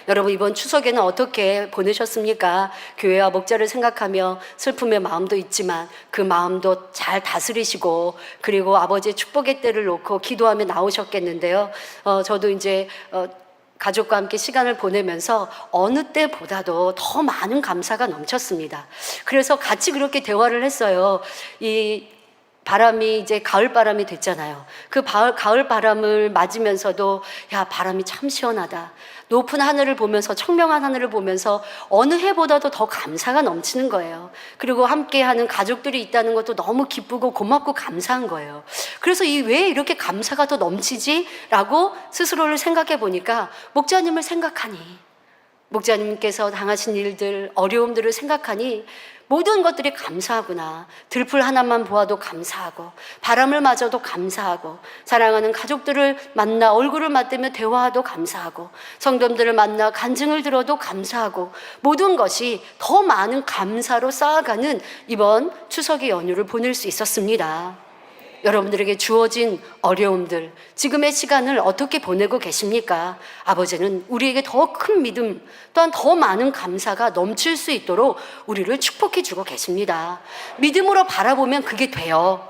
여러분 이번 추석에는 어떻게 보내셨습니까? 교회와 목자를 생각하며 슬픔의 마음도 있지만 그 마음도 잘 다스리시고 그리고 아버지의 축복의 때를 놓고 기도하며 나오셨겠는데요. 저도 이제 가족과 함께 시간을 보내면서 어느 때보다도 더 많은 감사가 넘쳤습니다. 그래서 같이 그렇게 대화를 했어요. 이 바람이 이제 가을 바람이 됐잖아요. 그 가을 바람을 맞으면서도 야 바람이 참 시원하다. 높은 하늘을 보면서 청명한 하늘을 보면서 어느 해보다도 더 감사가 넘치는 거예요. 그리고 함께하는 가족들이 있다는 것도 너무 기쁘고 고맙고 감사한 거예요. 그래서 그래서 왜 이렇게 감사가 더 넘치지? 라고 스스로를 생각해 보니까 목자님을 생각하니, 목자님께서 당하신 일들, 어려움들을 생각하니 모든 것들이 감사하구나. 들풀 하나만 보아도 감사하고, 바람을 맞아도 감사하고, 사랑하는 가족들을 만나 얼굴을 맞대며 대화하도 감사하고, 성도들을 만나 간증을 들어도 감사하고, 모든 것이 더 많은 감사로 쌓아가는 이번 추석의 연휴를 보낼 수 있었습니다. 여러분들에게 주어진 어려움들, 지금의 시간을 어떻게 보내고 계십니까? 아버지는 우리에게 더 큰 믿음, 또한 더 많은 감사가 넘칠 수 있도록 우리를 축복해 주고 계십니다. 믿음으로 바라보면 그게 돼요.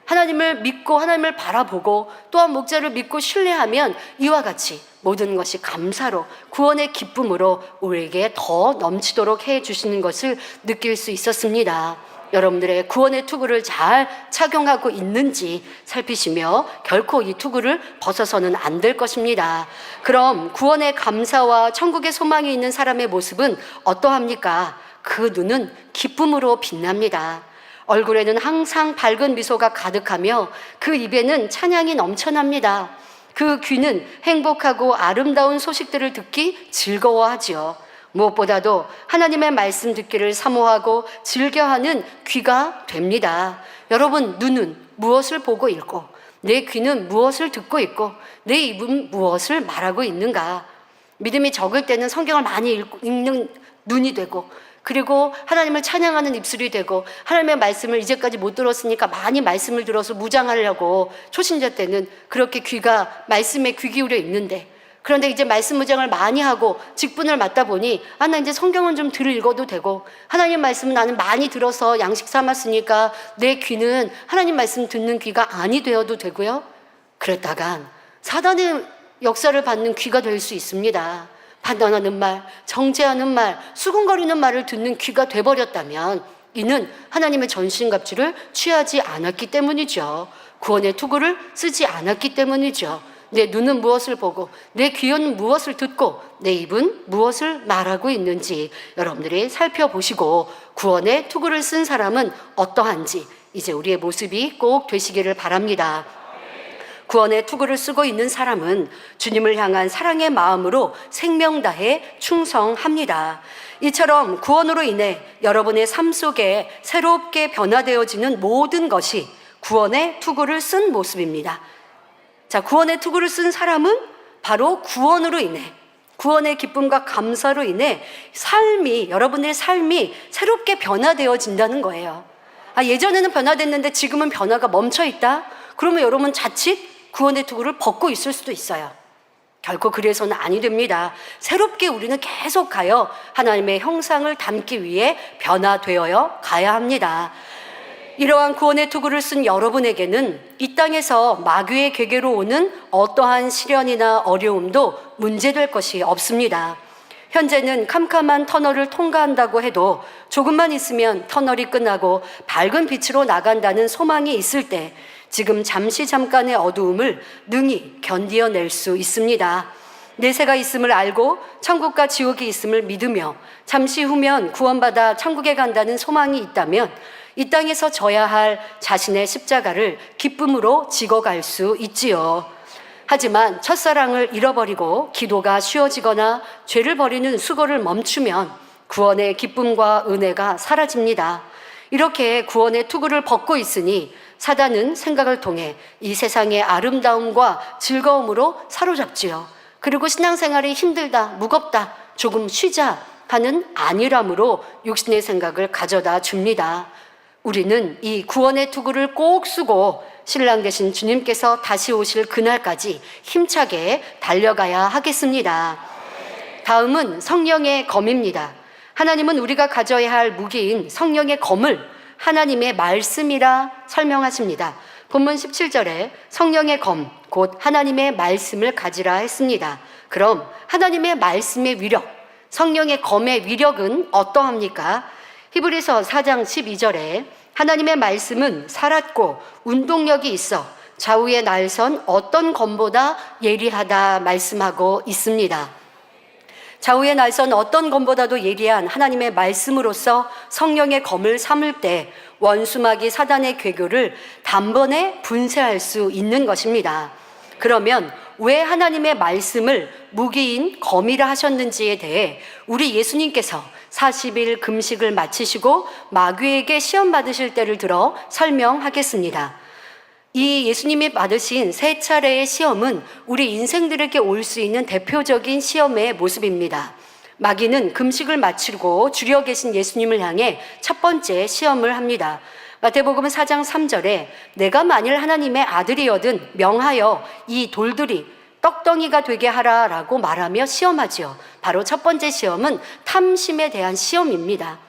하나님을 믿고 하나님을 바라보고 또한 목자를 믿고 신뢰하면 이와 같이 모든 것이 감사로, 구원의 기쁨으로 우리에게 더 넘치도록 해 주시는 것을 느낄 수 있었습니다. 여러분들의 구원의 투구를 잘 착용하고 있는지 살피시며 결코 이 투구를 벗어서는 안 될 것입니다. 그럼 구원의 감사와 천국의 소망이 있는 사람의 모습은 어떠합니까? 그 눈은 기쁨으로 빛납니다. 얼굴에는 항상 밝은 미소가 가득하며 그 입에는 찬양이 넘쳐납니다. 그 귀는 행복하고 아름다운 소식들을 듣기 즐거워하지요. 무엇보다도 하나님의 말씀 듣기를 사모하고 즐겨하는 귀가 됩니다. 여러분, 눈은 무엇을 보고 있고, 내 귀는 무엇을 듣고 있고, 내 입은 무엇을 말하고 있는가? 믿음이 적을 때는 성경을 많이 읽는 눈이 되고, 그리고 하나님을 찬양하는 입술이 되고, 하나님의 말씀을 이제까지 못 들었으니까 많이 말씀을 들어서 무장하려고 초신자 때는 그렇게 말씀에 귀 기울여 있는데, 그런데 이제 말씀 무장을 많이 하고 직분을 맡다 보니 나 이제 성경은 좀 덜 읽어도 되고, 하나님 말씀은 나는 많이 들어서 양식 삼았으니까 내 귀는 하나님 말씀 듣는 귀가 아니 되어도 되고요. 그랬다간 사단의 역사를 받는 귀가 될 수 있습니다. 판단하는 말, 정죄하는 말, 수군거리는 말을 듣는 귀가 돼버렸다면 이는 하나님의 전신갑주를 취하지 않았기 때문이죠. 구원의 투구를 쓰지 않았기 때문이죠. 내 눈은 무엇을 보고, 내 귀는 무엇을 듣고, 내 입은 무엇을 말하고 있는지 여러분들이 살펴보시고 구원의 투구를 쓴 사람은 어떠한지 이제 우리의 모습이 꼭 되시기를 바랍니다. 구원의 투구를 쓰고 있는 사람은 주님을 향한 사랑의 마음으로 생명 다해 충성합니다. 이처럼 구원으로 인해 여러분의 삶 속에 새롭게 변화되어지는 모든 것이 구원의 투구를 쓴 모습입니다. 자, 구원의 투구를 쓴 사람은 바로 구원으로 인해, 구원의 기쁨과 감사로 인해 여러분의 삶이 새롭게 변화되어진다는 거예요. 예전에는 변화됐는데 지금은 변화가 멈춰 있다? 그러면 여러분 자칫 구원의 투구를 벗고 있을 수도 있어요. 결코 그래서는 아니 됩니다. 새롭게 우리는 계속하여 하나님의 형상을 담기 위해 변화되어 가야 합니다. 이러한 구원의 투구를 쓴 여러분에게는 이 땅에서 마귀의 괴계로 오는 어떠한 시련이나 어려움도 문제될 것이 없습니다. 현재는 캄캄한 터널을 통과한다고 해도 조금만 있으면 터널이 끝나고 밝은 빛으로 나간다는 소망이 있을 때 지금 잠깐의 어두움을 능히 견디어낼 수 있습니다. 내세가 있음을 알고 천국과 지옥이 있음을 믿으며 잠시 후면 구원받아 천국에 간다는 소망이 있다면 이 땅에서 져야 할 자신의 십자가를 기쁨으로 지고 갈 수 있지요. 하지만 첫사랑을 잃어버리고 기도가 쉬워지거나 죄를 버리는 수고를 멈추면 구원의 기쁨과 은혜가 사라집니다. 이렇게 구원의 투구를 벗고 있으니 사단은 생각을 통해 이 세상의 아름다움과 즐거움으로 사로잡지요. 그리고 신앙생활이 힘들다, 무겁다, 조금 쉬자 하는 안일함으로 육신의 생각을 가져다 줍니다. 우리는 이 구원의 투구를 꼭 쓰고 신랑 되신 주님께서 다시 오실 그날까지 힘차게 달려가야 하겠습니다. 다음은 성령의 검입니다. 하나님은 우리가 가져야 할 무기인 성령의 검을 하나님의 말씀이라 설명하십니다. 본문 17절에 성령의 검, 곧 하나님의 말씀을 가지라 했습니다. 그럼 하나님의 말씀의 위력, 성령의 검의 위력은 어떠합니까? 히브리서 4장 12절에 하나님의 말씀은 살았고 운동력이 있어 좌우에 날선 어떤 검보다 예리하다 말씀하고 있습니다. 좌우의 날선 어떤 검보다도 예리한 하나님의 말씀으로서 성령의 검을 삼을 때 원수마귀 사단의 괴교를 단번에 분쇄할 수 있는 것입니다. 그러면 왜 하나님의 말씀을 무기인 검이라 하셨는지에 대해 우리 예수님께서 40일 금식을 마치시고 마귀에게 시험 받으실 때를 들어 설명하겠습니다. 이 예수님이 받으신 세 차례의 시험은 우리 인생들에게 올 수 있는 대표적인 시험의 모습입니다. 마귀는 금식을 마치고 주려 계신 예수님을 향해 첫 번째 시험을 합니다. 마태복음 4장 3절에 내가 만일 하나님의 아들이여든 명하여 이 돌들이 떡덩이가 되게 하라라고 말하며 시험하지요. 바로 첫 번째 시험은 탐심에 대한 시험입니다.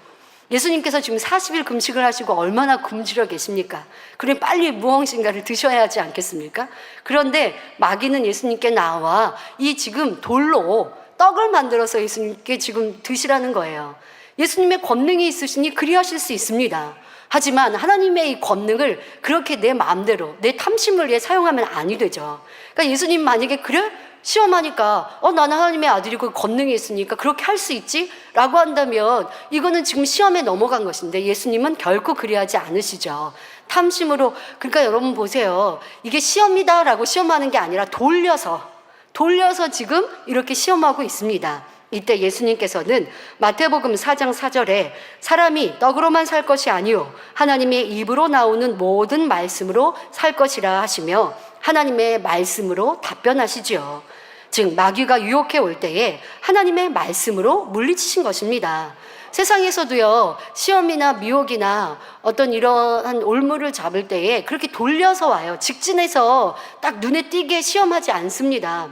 예수님께서 지금 40일 금식을 하시고 얼마나 굶주려 계십니까? 그럼 빨리 무엇인가를 드셔야 하지 않겠습니까? 그런데 마귀는 예수님께 나와 이 지금 돌로 떡을 만들어서 예수님께 지금 드시라는 거예요. 예수님의 권능이 있으시니 그리하실 수 있습니다. 하지만 하나님의 이 권능을 그렇게 내 마음대로 내 탐심을 위해 사용하면 아니 되죠. 그러니까 예수님 만약에 그래? 시험하니까 나는 하나님의 아들이고 권능이 있으니까 그렇게 할 수 있지? 라고 한다면 이거는 지금 시험에 넘어간 것인데 예수님은 결코 그리하지 않으시죠. 탐심으로. 그러니까 여러분 보세요. 이게 시험이다 라고 시험하는 게 아니라 돌려서 지금 이렇게 시험하고 있습니다. 이때 예수님께서는 마태복음 4장 4절에 사람이 떡으로만 살 것이 아니요 하나님의 입으로 나오는 모든 말씀으로 살 것이라 하시며 하나님의 말씀으로 답변하시지요. 즉 마귀가 유혹해 올 때에 하나님의 말씀으로 물리치신 것입니다. 세상에서도요 시험이나 미혹이나 어떤 이러한 올무를 잡을 때에 그렇게 돌려서 와요. 직진해서 딱 눈에 띄게 시험하지 않습니다.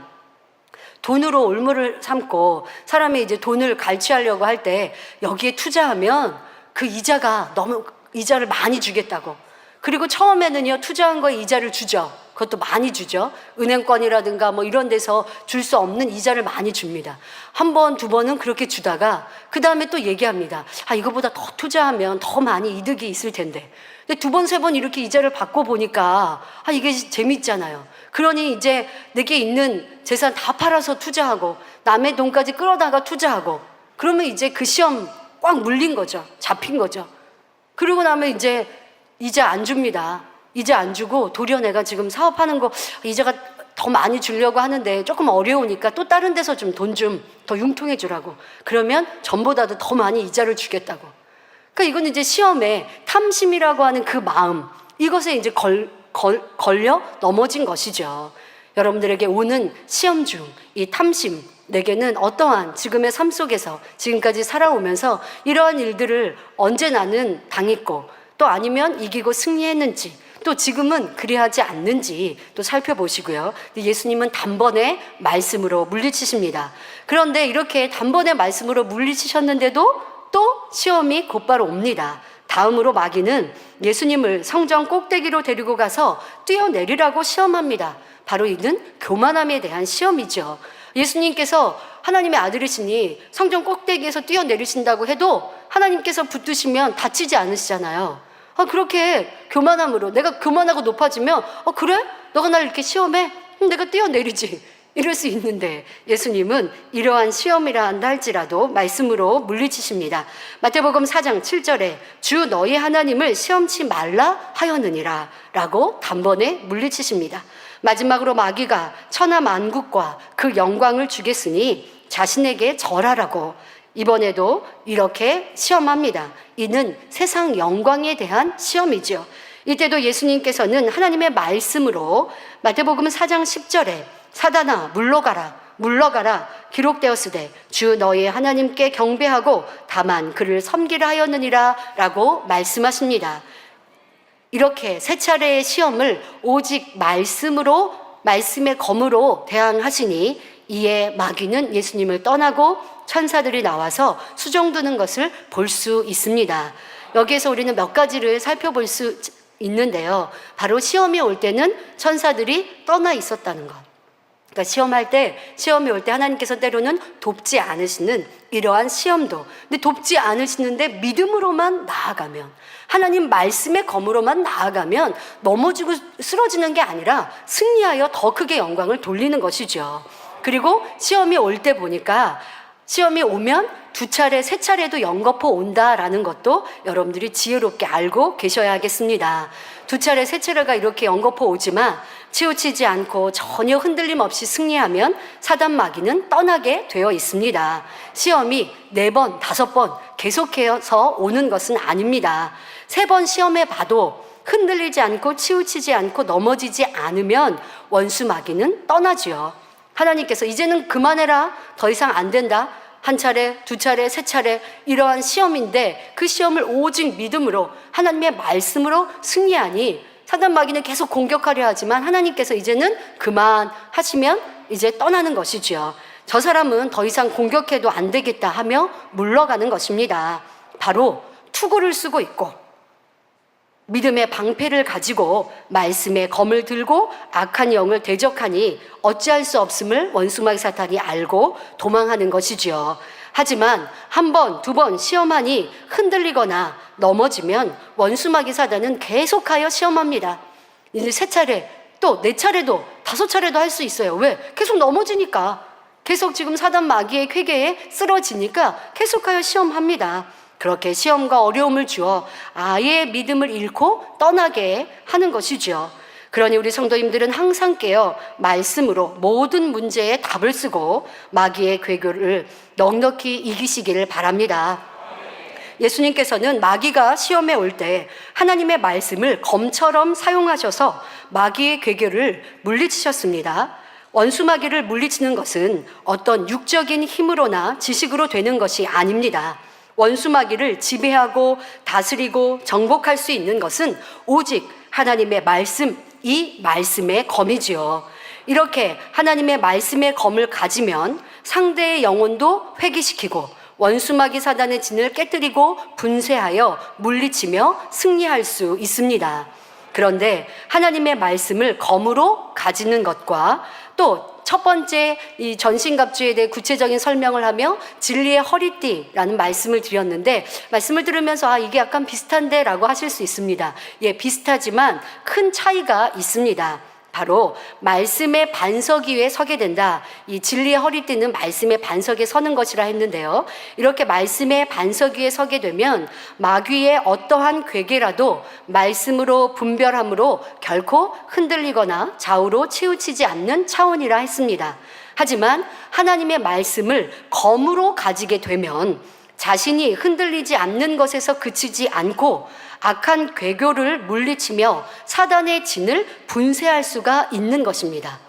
돈으로 올무를 삼고 사람이 이제 돈을 갈취하려고 할 때 여기에 투자하면 그 이자가 너무 이자를 많이 주겠다고. 그리고 처음에는요 투자한 거에 이자를 주죠. 그것도 많이 주죠. 은행권이라든가 뭐 이런 데서 줄 수 없는 이자를 많이 줍니다. 한 번, 두 번은 그렇게 주다가 그 다음에 또 얘기합니다. 이거보다 더 투자하면 더 많이 이득이 있을 텐데. 근데 두 번, 세 번 이렇게 이자를 받고 보니까 이게 재밌잖아요. 그러니 이제 내게 있는 재산 다 팔아서 투자하고 남의 돈까지 끌어다가 투자하고 그러면 이제 그 시험 꽉 물린 거죠. 잡힌 거죠. 그러고 나면 이제 안 줍니다. 이제 안 주고 도리어 내가 지금 사업하는 거 이자가 더 많이 주려고 하는데 조금 어려우니까 또 다른 데서 좀 돈 좀 더 융통해 주라고. 그러면 전보다도 더 많이 이자를 주겠다고. 그러니까 이건 이제 시험에 탐심이라고 하는 그 마음, 이것에 이제 걸려 넘어진 것이죠. 여러분들에게 오는 시험 중 이 탐심, 내게는 어떠한 지금의 삶 속에서 지금까지 살아오면서 이러한 일들을 언제 나는 당했고 또 아니면 이기고 승리했는지 또 지금은 그리하지 않는지 또 살펴보시고요. 예수님은 단번에 말씀으로 물리치십니다. 그런데 이렇게 단번에 말씀으로 물리치셨는데도 또 시험이 곧바로 옵니다. 다음으로 마귀는 예수님을 성전 꼭대기로 데리고 가서 뛰어내리라고 시험합니다. 바로 이는 교만함에 대한 시험이죠. 예수님께서 하나님의 아들이시니 성전 꼭대기에서 뛰어내리신다고 해도 하나님께서 붙드시면 다치지 않으시잖아요. 그렇게 교만함으로 내가 교만하고 높아지면 그래? 너가 날 이렇게 시험해? 내가 뛰어내리지. 이럴 수 있는데 예수님은 이러한 시험이라 한다 할지라도 말씀으로 물리치십니다. 마태복음 4장 7절에 주 너희 하나님을 시험치 말라 하였느니라 라고 단번에 물리치십니다. 마지막으로 마귀가 천하 만국과 그 영광을 주겠으니 자신에게 절하라고 이번에도 이렇게 시험합니다. 이는 세상 영광에 대한 시험이죠. 이때도 예수님께서는 하나님의 말씀으로 마태복음 4장 10절에 사단아 물러가라 기록되었으되 주 너희 하나님께 경배하고 다만 그를 섬기라 하였느니라 라고 말씀하십니다. 이렇게 세 차례의 시험을 오직 말씀의 검으로 대항하시니 이에 마귀는 예수님을 떠나고 천사들이 나와서 수종드는 것을 볼 수 있습니다. 여기에서 우리는 몇 가지를 살펴볼 수 있는데요. 바로 시험이 올 때는 천사들이 떠나 있었다는 것. 그러니까 시험이 올 때 하나님께서 때로는 돕지 않으시는 이러한 시험도, 근데 돕지 않으시는데 믿음으로만 나아가면, 하나님 말씀의 검으로만 나아가면 넘어지고 쓰러지는 게 아니라 승리하여 더 크게 영광을 돌리는 것이죠. 그리고 시험이 올 때 보니까 시험이 오면 2차례, 3차례도 연거푸 온다라는 것도 여러분들이 지혜롭게 알고 계셔야 하겠습니다. 2차례, 3차례가 이렇게 연거푸 오지만 치우치지 않고 전혀 흔들림 없이 승리하면 사단 마귀는 떠나게 되어 있습니다. 시험이 4번, 5번 계속해서 오는 것은 아닙니다. 3번 시험해 봐도 흔들리지 않고 치우치지 않고 넘어지지 않으면 원수 마귀는 떠나지요. 하나님께서 이제는 그만해라. 더 이상 안 된다. 1차례, 2차례, 3차례 이러한 시험인데 그 시험을 오직 믿음으로 하나님의 말씀으로 승리하니 사단 마귀는 계속 공격하려 하지만 하나님께서 이제는 그만하시면 이제 떠나는 것이지요. 저 사람은 더 이상 공격해도 안 되겠다 하며 물러가는 것입니다. 바로 투구를 쓰고 있고 믿음의 방패를 가지고 말씀의 검을 들고 악한 영을 대적하니 어찌할 수 없음을 원수마귀 사탄이 알고 도망하는 것이지요. 하지만 1번, 2번 시험하니 흔들리거나 넘어지면 원수마귀 사단은 계속하여 시험합니다. 이제 3차례, 또 4차례도 5차례도 할 수 있어요. 왜? 계속 넘어지니까. 계속 지금 사단 마귀의 쾌계에 쓰러지니까 계속하여 시험합니다. 그렇게 시험과 어려움을 주어 아예 믿음을 잃고 떠나게 하는 것이죠. 그러니 우리 성도님들은 항상 깨어 말씀으로 모든 문제에 답을 쓰고 마귀의 괴교를 넉넉히 이기시기를 바랍니다. 예수님께서는 마귀가 시험에 올 때 하나님의 말씀을 검처럼 사용하셔서 마귀의 괴교를 물리치셨습니다. 원수 마귀를 물리치는 것은 어떤 육적인 힘으로나 지식으로 되는 것이 아닙니다. 원수 마귀를 지배하고 다스리고 정복할 수 있는 것은 오직 하나님의 말씀, 이 말씀의 검이지요. 이렇게 하나님의 말씀의 검을 가지면 상대의 영혼도 회개시키고 원수 마귀 사단의 진을 깨뜨리고 분쇄하여 물리치며 승리할 수 있습니다. 그런데 하나님의 말씀을 검으로 가지는 것과 또 첫 번째 이 전신갑주에 대해 구체적인 설명을 하며 진리의 허리띠라는 말씀을 드렸는데 말씀을 들으면서 이게 약간 비슷한데 라고 하실 수 있습니다. 예, 비슷하지만 큰 차이가 있습니다. 바로 말씀의 반석 위에 서게 된다. 이 진리의 허리띠는 말씀의 반석에 서는 것이라 했는데요. 이렇게 말씀의 반석 위에 서게 되면 마귀의 어떠한 괴계라도 말씀으로 분별함으로 결코 흔들리거나 좌우로 치우치지 않는 차원이라 했습니다. 하지만 하나님의 말씀을 검으로 가지게 되면 자신이 흔들리지 않는 것에서 그치지 않고 악한 괴교를 물리치며 사단의 진을 분쇄할 수가 있는 것입니다.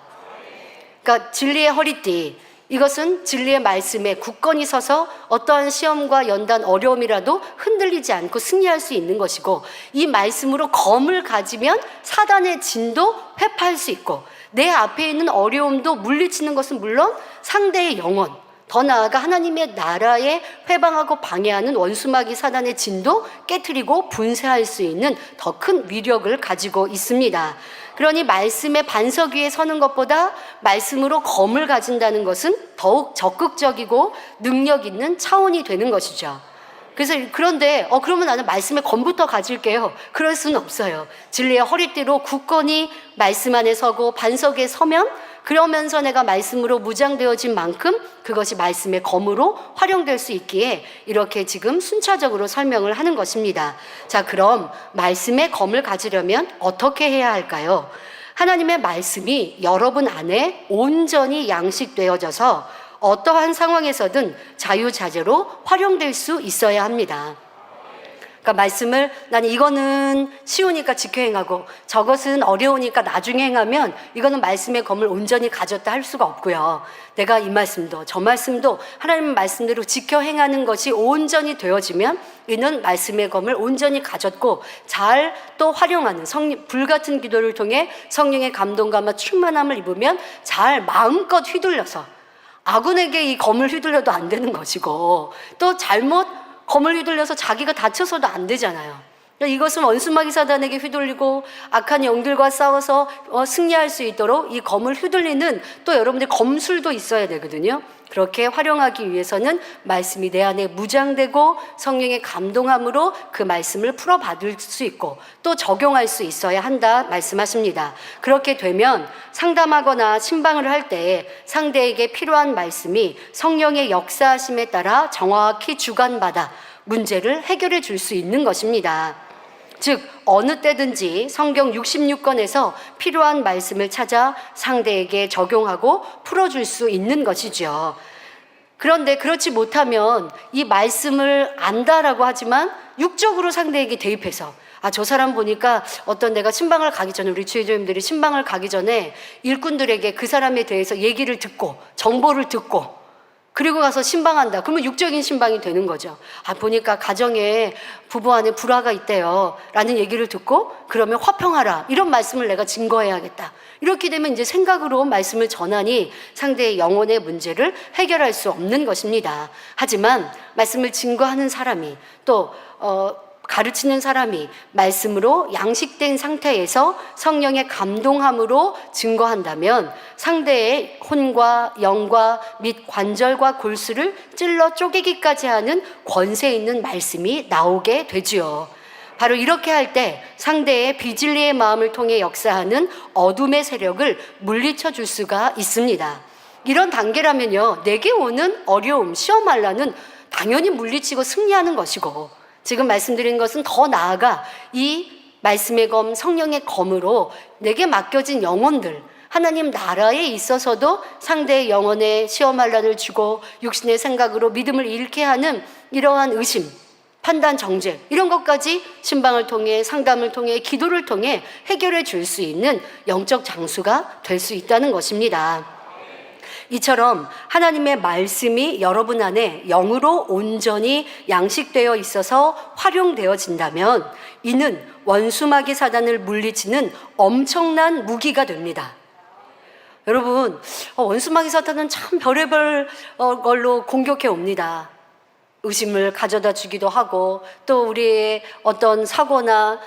그러니까 진리의 허리띠, 이것은 진리의 말씀에 굳건히 서서 어떠한 시험과 연단 어려움이라도 흔들리지 않고 승리할 수 있는 것이고, 이 말씀으로 검을 가지면 사단의 진도 회파할 수 있고 내 앞에 있는 어려움도 물리치는 것은 물론 상대의 영혼, 더 나아가 하나님의 나라에 회방하고 방해하는 원수마귀 사단의 진도 깨트리고 분쇄할 수 있는 더 큰 위력을 가지고 있습니다. 그러니 말씀의 반석 위에 서는 것보다 말씀으로 검을 가진다는 것은 더욱 적극적이고 능력 있는 차원이 되는 것이죠. 그래서 그런데 그러면 나는 말씀의 검부터 가질게요. 그럴 수는 없어요. 진리의 허리띠로 굳건히 말씀 안에 서고 반석에 서면 그러면서 내가 말씀으로 무장되어진 만큼 그것이 말씀의 검으로 활용될 수 있기에 이렇게 지금 순차적으로 설명을 하는 것입니다. 자, 그럼 말씀의 검을 가지려면 어떻게 해야 할까요? 하나님의 말씀이 여러분 안에 온전히 양식되어져서 어떠한 상황에서든 자유자재로 활용될 수 있어야 합니다. 그러니까 말씀을 나는 이거는 쉬우니까 지켜 행하고 저것은 어려우니까 나중에 행하면 이거는 말씀의 검을 온전히 가졌다 할 수가 없고요. 내가 이 말씀도 저 말씀도 하나님의 말씀대로 지켜 행하는 것이 온전히 되어지면 이는 말씀의 검을 온전히 가졌고 잘 또 활용하는 성령, 불같은 기도를 통해 성령의 감동과 충만함을 입으면 잘 마음껏 휘둘려서 아군에게 이 검을 휘둘려도 안 되는 것이고 또 잘못 검을 휘둘려서 자기가 다쳐서도 안 되잖아요. 이것은 원수마귀 사단에게 휘둘리고 악한 영들과 싸워서 승리할 수 있도록 이 검을 휘둘리는 또 여러분들 검술도 있어야 되거든요. 그렇게 활용하기 위해서는 말씀이 내 안에 무장되고 성령의 감동함으로 그 말씀을 풀어받을 수 있고 또 적용할 수 있어야 한다 말씀하십니다. 그렇게 되면 상담하거나 신방을 할 때 상대에게 필요한 말씀이 성령의 역사하심에 따라 정확히 주관받아 문제를 해결해 줄 수 있는 것입니다. 즉 어느 때든지 성경 66권에서 필요한 말씀을 찾아 상대에게 적용하고 풀어줄 수 있는 것이죠. 그런데 그렇지 못하면 이 말씀을 안다라고 하지만 육적으로 상대에게 대입해서 저 사람 보니까 어떤 내가 신방을 가기 전에 우리 주의자님들이 신방을 가기 전에 일꾼들에게 그 사람에 대해서 얘기를 듣고 정보를 듣고 그리고 가서 신방한다. 그러면 육적인 신방이 되는 거죠. 보니까 가정에 부부 안에 불화가 있대요. 라는 얘기를 듣고 그러면 화평하라. 이런 말씀을 내가 증거해야겠다. 이렇게 되면 이제 생각으로 말씀을 전하니 상대의 영혼의 문제를 해결할 수 없는 것입니다. 하지만 말씀을 증거하는 사람이 또 가르치는 사람이 말씀으로 양식된 상태에서 성령의 감동함으로 증거한다면 상대의 혼과 영과 및 관절과 골수를 찔러 쪼개기까지 하는 권세 있는 말씀이 나오게 되지요. 바로 이렇게 할 때 상대의 비진리의 마음을 통해 역사하는 어둠의 세력을 물리쳐 줄 수가 있습니다. 이런 단계라면요, 내게 오는 어려움, 시험할라는 당연히 물리치고 승리하는 것이고 지금 말씀드린 것은 더 나아가 이 말씀의 검, 성령의 검으로 내게 맡겨진 영혼들, 하나님 나라에 있어서도 상대의 영혼에 시험할란을 주고 육신의 생각으로 믿음을 잃게 하는 이러한 의심, 판단, 정죄 이런 것까지 신방을 통해 상담을 통해 기도를 통해 해결해 줄 수 있는 영적 장수가 될 수 있다는 것입니다. 이처럼 하나님의 말씀이 여러분 안에 영으로 온전히 양식되어 있어서 활용되어진다면 이는 원수마귀 사단을 물리치는 엄청난 무기가 됩니다. 여러분, 원수마귀 사단은 참 별의별 걸로 공격해 옵니다. 의심을 가져다 주기도 하고 또 우리의 어떤 사고나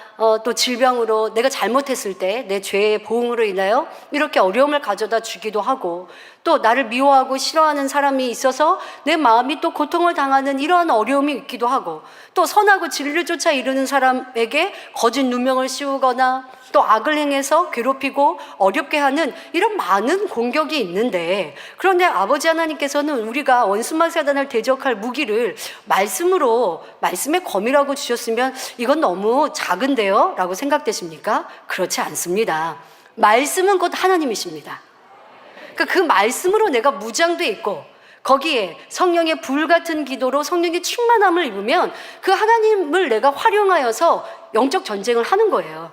또 질병으로 내가 잘못했을 때 내 죄의 보응으로 인하여 이렇게 어려움을 가져다 주기도 하고 또 나를 미워하고 싫어하는 사람이 있어서 내 마음이 또 고통을 당하는 이러한 어려움이 있기도 하고 또 선하고 진리를 쫓아 이루는 사람에게 거짓 누명을 씌우거나 또 악을 행해서 괴롭히고 어렵게 하는 이런 많은 공격이 있는데 그런데 아버지 하나님께서는 우리가 원수마귀 사단을 대적할 무기를 말씀으로 말씀의 검이라고 주셨으면 이건 너무 작은데요? 라고 생각되십니까? 그렇지 않습니다. 말씀은 곧 하나님이십니다. 그 말씀으로 내가 무장돼 있고 거기에 성령의 불같은 기도로 성령의 충만함을 입으면 그 하나님을 내가 활용하여서 영적 전쟁을 하는 거예요.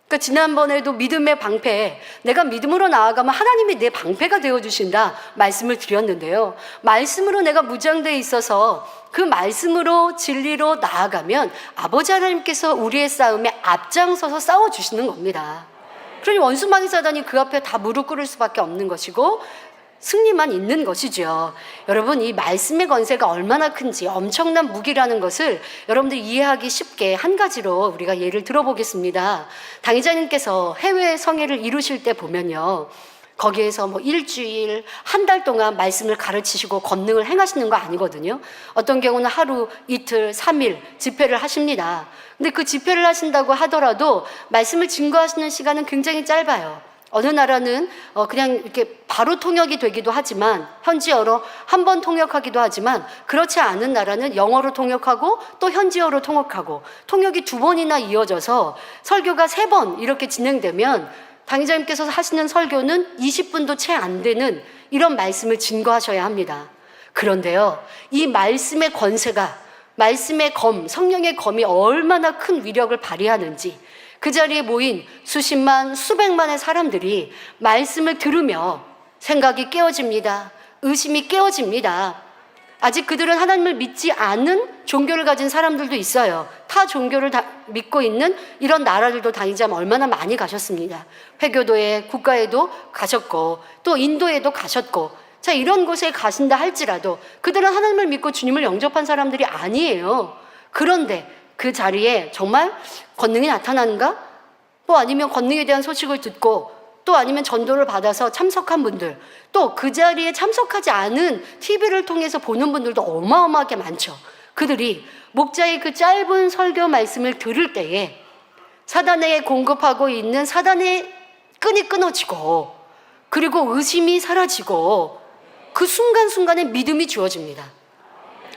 그러니까 지난번에도 믿음의 방패, 내가 믿음으로 나아가면 하나님이 내 방패가 되어주신다 말씀을 드렸는데요. 말씀으로 내가 무장되어 있어서 그 말씀으로 진리로 나아가면 아버지 하나님께서 우리의 싸움에 앞장서서 싸워주시는 겁니다. 그러니 원수마귀 사단이 그 앞에 다 무릎 꿇을 수밖에 없는 것이고 승리만 있는 것이죠. 여러분, 이 말씀의 권세가 얼마나 큰지 엄청난 무기라는 것을 여러분들 이해하기 쉽게 한 가지로 우리가 예를 들어보겠습니다. 당의자님께서 해외 성회를 이루실 때 보면요, 거기에서 일주일, 한 달 동안 말씀을 가르치시고 권능을 행하시는 거 아니거든요. 어떤 경우는 하루, 이틀, 3일 집회를 하십니다. 근데 그 집회를 하신다고 하더라도 말씀을 증거하시는 시간은 굉장히 짧아요. 어느 나라는 그냥 이렇게 바로 통역이 되기도 하지만 현지어로 한 번 통역하기도 하지만 그렇지 않은 나라는 영어로 통역하고 또 현지어로 통역하고 통역이 2번이나 이어져서 설교가 3번 이렇게 진행되면 당의자님께서 하시는 설교는 20분도 채 안 되는 이런 말씀을 증거하셔야 합니다. 그런데요, 이 말씀의 권세가 말씀의 검, 성령의 검이 얼마나 큰 위력을 발휘하는지 그 자리에 모인 수십만, 수백만의 사람들이 말씀을 들으며 생각이 깨어집니다. 의심이 깨어집니다. 아직 그들은 하나님을 믿지 않는 종교를 가진 사람들도 있어요. 타 종교를 믿고 있는 이런 나라들도 당의자면 얼마나 많이 가셨습니다. 회교도에, 국가에도 가셨고 또 인도에도 가셨고 자, 이런 곳에 가신다 할지라도 그들은 하나님을 믿고 주님을 영접한 사람들이 아니에요. 그런데 그 자리에 정말 권능이 나타나는가? 또 아니면 권능에 대한 소식을 듣고 또 아니면 전도를 받아서 참석한 분들, 또 그 자리에 참석하지 않은 TV를 통해서 보는 분들도 어마어마하게 많죠. 그들이 목자의 그 짧은 설교 말씀을 들을 때에 사단에 공급하고 있는 사단의 끈이 끊어지고, 그리고 의심이 사라지고, 그 순간순간에 믿음이 주어집니다.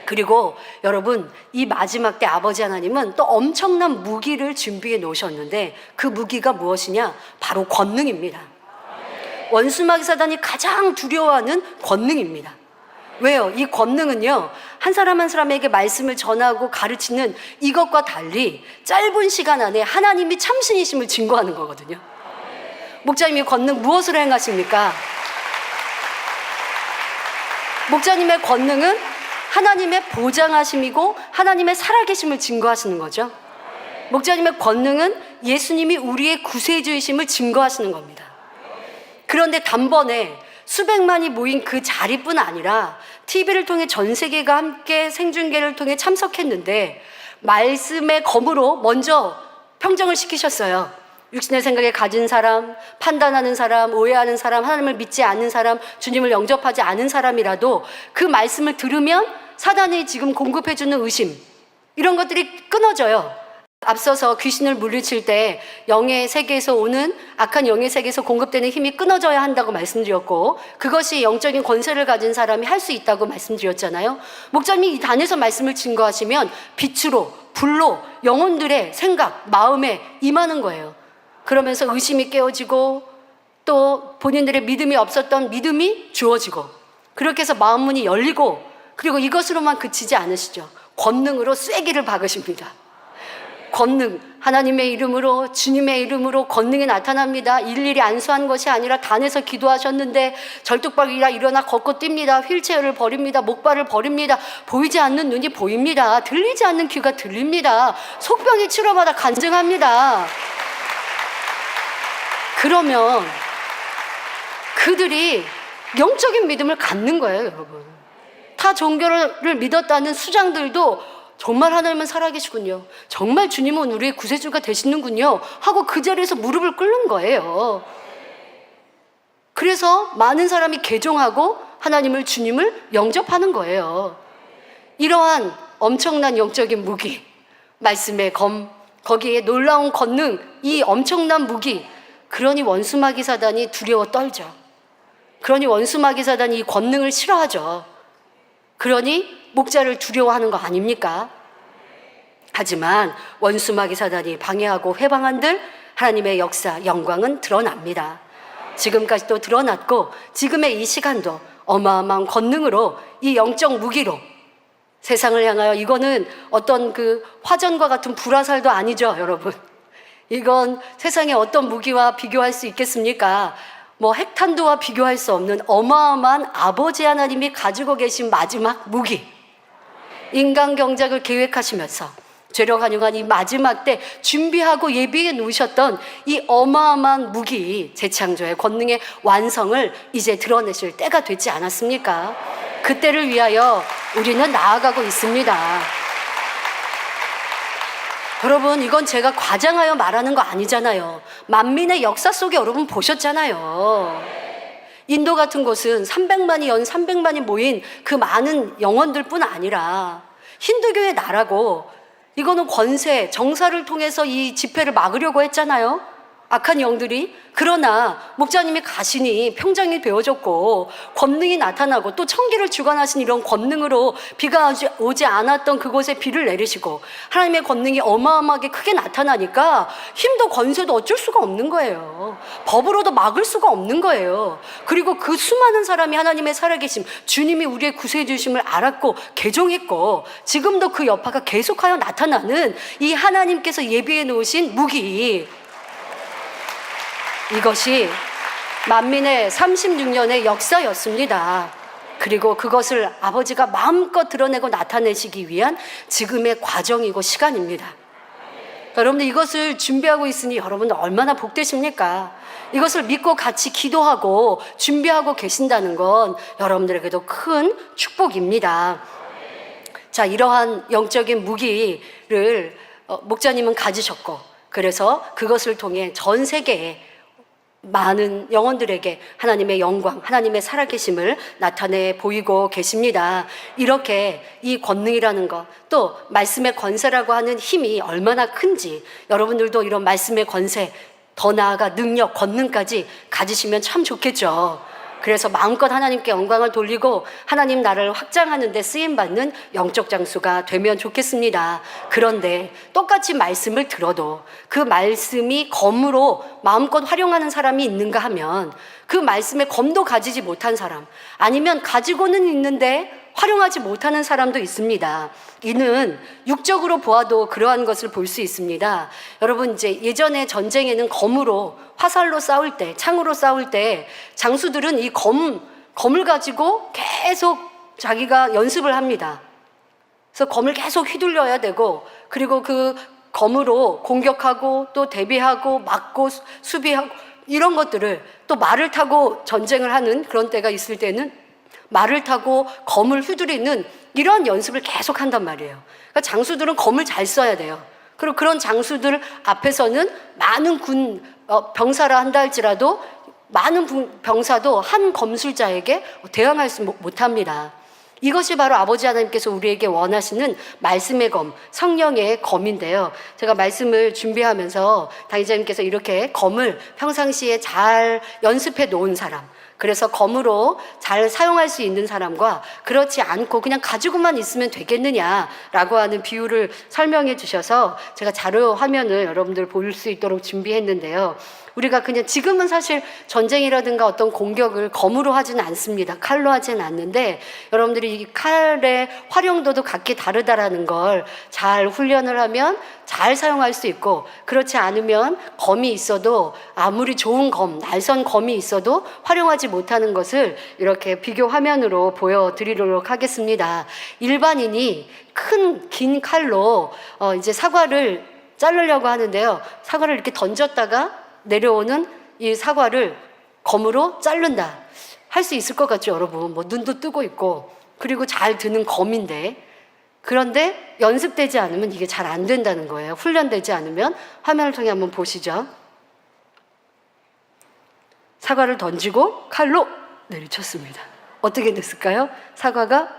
그리고 여러분, 이 마지막 때 아버지 하나님은 또 엄청난 무기를 준비해 놓으셨는데, 그 무기가 무엇이냐? 바로 권능입니다. 원수마귀 사단이 가장 두려워하는 권능입니다. 왜요? 이 권능은요, 한 사람 한 사람에게 말씀을 전하고 가르치는 이것과 달리 짧은 시간 안에 하나님이 참신이심을 증거하는 거거든요. 목자님이 권능 무엇으로 행하십니까? 목자님의 권능은 하나님의 보장하심이고 하나님의 살아계심을 증거하시는 거죠. 목자님의 권능은 예수님이 우리의 구세주이심을 증거하시는 겁니다. 그런데 단번에 수백만이 모인 그 자리뿐 아니라 TV를 통해 전 세계가 함께 생중계를 통해 참석했는데 말씀의 검으로 먼저 평정을 시키셨어요. 육신의 생각에 가진 사람, 판단하는 사람, 오해하는 사람, 하나님을 믿지 않는 사람, 주님을 영접하지 않은 사람이라도 그 말씀을 들으면 사단이 지금 공급해주는 의심, 이런 것들이 끊어져요. 앞서서 귀신을 물리칠 때 영의 세계에서 오는 악한 영의 세계에서 공급되는 힘이 끊어져야 한다고 말씀드렸고, 그것이 영적인 권세를 가진 사람이 할 수 있다고 말씀드렸잖아요. 목자님이 이 단에서 말씀을 증거하시면 빛으로, 불로 영혼들의 생각, 마음에 임하는 거예요. 그러면서 의심이 깨어지고 또 본인들의 믿음이 없었던 믿음이 주어지고, 그렇게 해서 마음 문이 열리고, 그리고 이것으로만 그치지 않으시죠. 권능으로 쐐기를 박으십니다. 권능, 하나님의 이름으로, 주님의 이름으로 권능이 나타납니다. 일일이 안수한 것이 아니라 단에서 기도하셨는데 절뚝박이라 일어나 걷고 뜁니다. 휠체어를 버립니다. 목발을 버립니다. 보이지 않는 눈이 보입니다. 들리지 않는 귀가 들립니다. 속병이 치료받아 간증합니다. 그러면 그들이 영적인 믿음을 갖는 거예요, 여러분. 타 종교를 믿었다는 수장들도 정말 하나님은 살아계시군요, 정말 주님은 우리의 구세주가 되시는군요 하고 그 자리에서 무릎을 꿇는 거예요. 그래서 많은 사람이 개종하고 하나님을, 주님을 영접하는 거예요. 이러한 엄청난 영적인 무기, 말씀의 검, 거기에 놀라운 권능, 이 엄청난 무기, 그러니 원수마귀 사단이 두려워 떨죠. 그러니 원수마귀 사단이 이 권능을 싫어하죠. 그러니 목자를 두려워하는 거 아닙니까? 하지만 원수마귀 사단이 방해하고 회방한들 하나님의 역사, 영광은 드러납니다. 지금까지도 드러났고 지금의 이 시간도 어마어마한 권능으로, 이 영적 무기로 세상을 향하여, 이거는 어떤 그 화전과 같은 불화살도 아니죠, 여러분. 이건 세상의 어떤 무기와 비교할 수 있겠습니까? 뭐 핵탄두와 비교할 수 없는 어마어마한 아버지 하나님이 가지고 계신 마지막 무기, 인간 경작을 계획하시면서 죄로 간용한 이 마지막 때 준비하고 예비해 놓으셨던 이 어마어마한 무기, 재창조의 권능의 완성을 이제 드러내실 때가 되지 않았습니까? 그때를 위하여 우리는 나아가고 있습니다. 여러분, 이건 제가 과장하여 말하는 거 아니잖아요. 만민의 역사 속에 여러분 보셨잖아요. 인도 같은 곳은 300만이 연 300만이 모인 그 많은 영혼들뿐 아니라 힌두교의 나라고, 이거는 권세, 정사를 통해서 이 집회를 막으려고 했잖아요, 악한 영들이. 그러나 목자님이 가시니 평정이 되어졌고 권능이 나타나고 또 천기를 주관하신 이런 권능으로 비가 오지 않았던 그곳에 비를 내리시고 하나님의 권능이 어마어마하게 크게 나타나니까 힘도 권세도 어쩔 수가 없는 거예요. 법으로도 막을 수가 없는 거예요. 그리고 그 수많은 사람이 하나님의 살아계심, 주님이 우리의 구세주심을 알았고 개종했고 지금도 그 여파가 계속하여 나타나는 이 하나님께서 예비해 놓으신 무기, 이것이 만민의 36년의 역사였습니다. 그리고 그것을 아버지가 마음껏 드러내고 나타내시기 위한 지금의 과정이고 시간입니다. 여러분들, 이것을 준비하고 있으니 여러분들 얼마나 복되십니까? 이것을 믿고 같이 기도하고 준비하고 계신다는 건 여러분들에게도 큰 축복입니다. 자, 이러한 영적인 무기를 목자님은 가지셨고, 그래서 그것을 통해 전 세계에 많은 영혼들에게 하나님의 영광, 하나님의 살아계심을 나타내 보이고 계십니다. 이렇게 이 권능이라는 것, 또 말씀의 권세라고 하는 힘이 얼마나 큰지 여러분들도 이런 말씀의 권세, 더 나아가 능력, 권능까지 가지시면 참 좋겠죠. 그래서 마음껏 하나님께 영광을 돌리고 하나님 나라를 확장하는 데 쓰임받는 영적 장수가 되면 좋겠습니다. 그런데 똑같이 말씀을 들어도 그 말씀이 검으로 마음껏 활용하는 사람이 있는가 하면 그 말씀에 검도 가지지 못한 사람, 아니면 가지고는 있는데 활용하지 못하는 사람도 있습니다. 이는 육적으로 보아도 그러한 것을 볼 수 있습니다. 여러분, 이제 예전에 전쟁에는 검으로, 화살로 싸울 때, 창으로 싸울 때 장수들은 이 검을 가지고 계속 자기가 연습을 합니다. 그래서 검을 계속 휘둘려야 되고, 그리고 그 검으로 공격하고 또 대비하고 막고 수비하고 이런 것들을, 또 말을 타고 전쟁을 하는 그런 때가 있을 때는 말을 타고 검을 휘두르는 이런 연습을 계속 한단 말이에요. 그러니까 장수들은 검을 잘 써야 돼요. 그리고 그런 장수들 앞에서는 많은 병사라 한다 할지라도 많은 병사도 한 검술자에게 대항할 수 못합니다. 이것이 바로 아버지 하나님께서 우리에게 원하시는 말씀의 검, 성령의 검인데요. 제가 말씀을 준비하면서 당의자님께서 이렇게 검을 평상시에 잘 연습해 놓은 사람, 그래서 검으로 잘 사용할 수 있는 사람과 그렇지 않고 그냥 가지고만 있으면 되겠느냐라고 하는 비유를 설명해 주셔서 제가 자료 화면을 여러분들 볼 수 있도록 준비했는데요. 우리가 그냥 지금은 사실 전쟁이라든가 어떤 공격을 검으로 하지는 않습니다. 칼로 하지는 않는데 여러분들이 이 칼의 활용도도 각기 다르다라는 걸 잘 훈련을 하면 잘 사용할 수 있고, 그렇지 않으면 검이 있어도 아무리 좋은 검, 날선 검이 있어도 활용하지 못하는 것을 이렇게 비교 화면으로 보여드리도록 하겠습니다. 일반인이 큰 긴 칼로 이제 사과를 자르려고 하는데요. 사과를 이렇게 던졌다가 내려오는 이 사과를 검으로 자른다. 할 수 있을 것 같죠, 여러분? 뭐 눈도 뜨고 있고, 그리고 잘 드는 검인데, 그런데 연습되지 않으면 이게 잘 안 된다는 거예요. 훈련되지 않으면. 화면을 통해 한번 보시죠. 사과를 던지고 칼로 내리쳤습니다. 어떻게 됐을까요? 사과가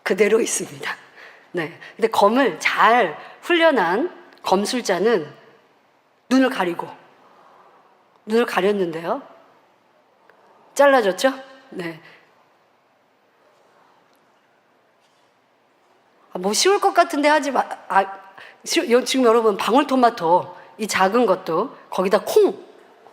그대로 있습니다. 네. 근데 검을 잘 훈련한 검술자는 눈을 가렸는데요. 잘라졌죠? 네. 뭐 쉬울 것 같은데 하지 마. 지금 여러분 방울토마토 이 작은 것도 거기다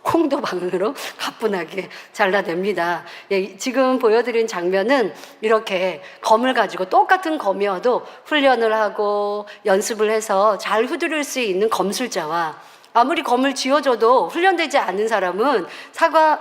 콩도 방울로 가뿐하게 잘라냅니다. 예, 지금 보여드린 장면은 이렇게 검을 가지고 똑같은 검이어도 훈련을 하고 연습을 해서 잘 휘두를 수 있는 검술자와, 아무리 검을 쥐어줘도 훈련되지 않은 사람은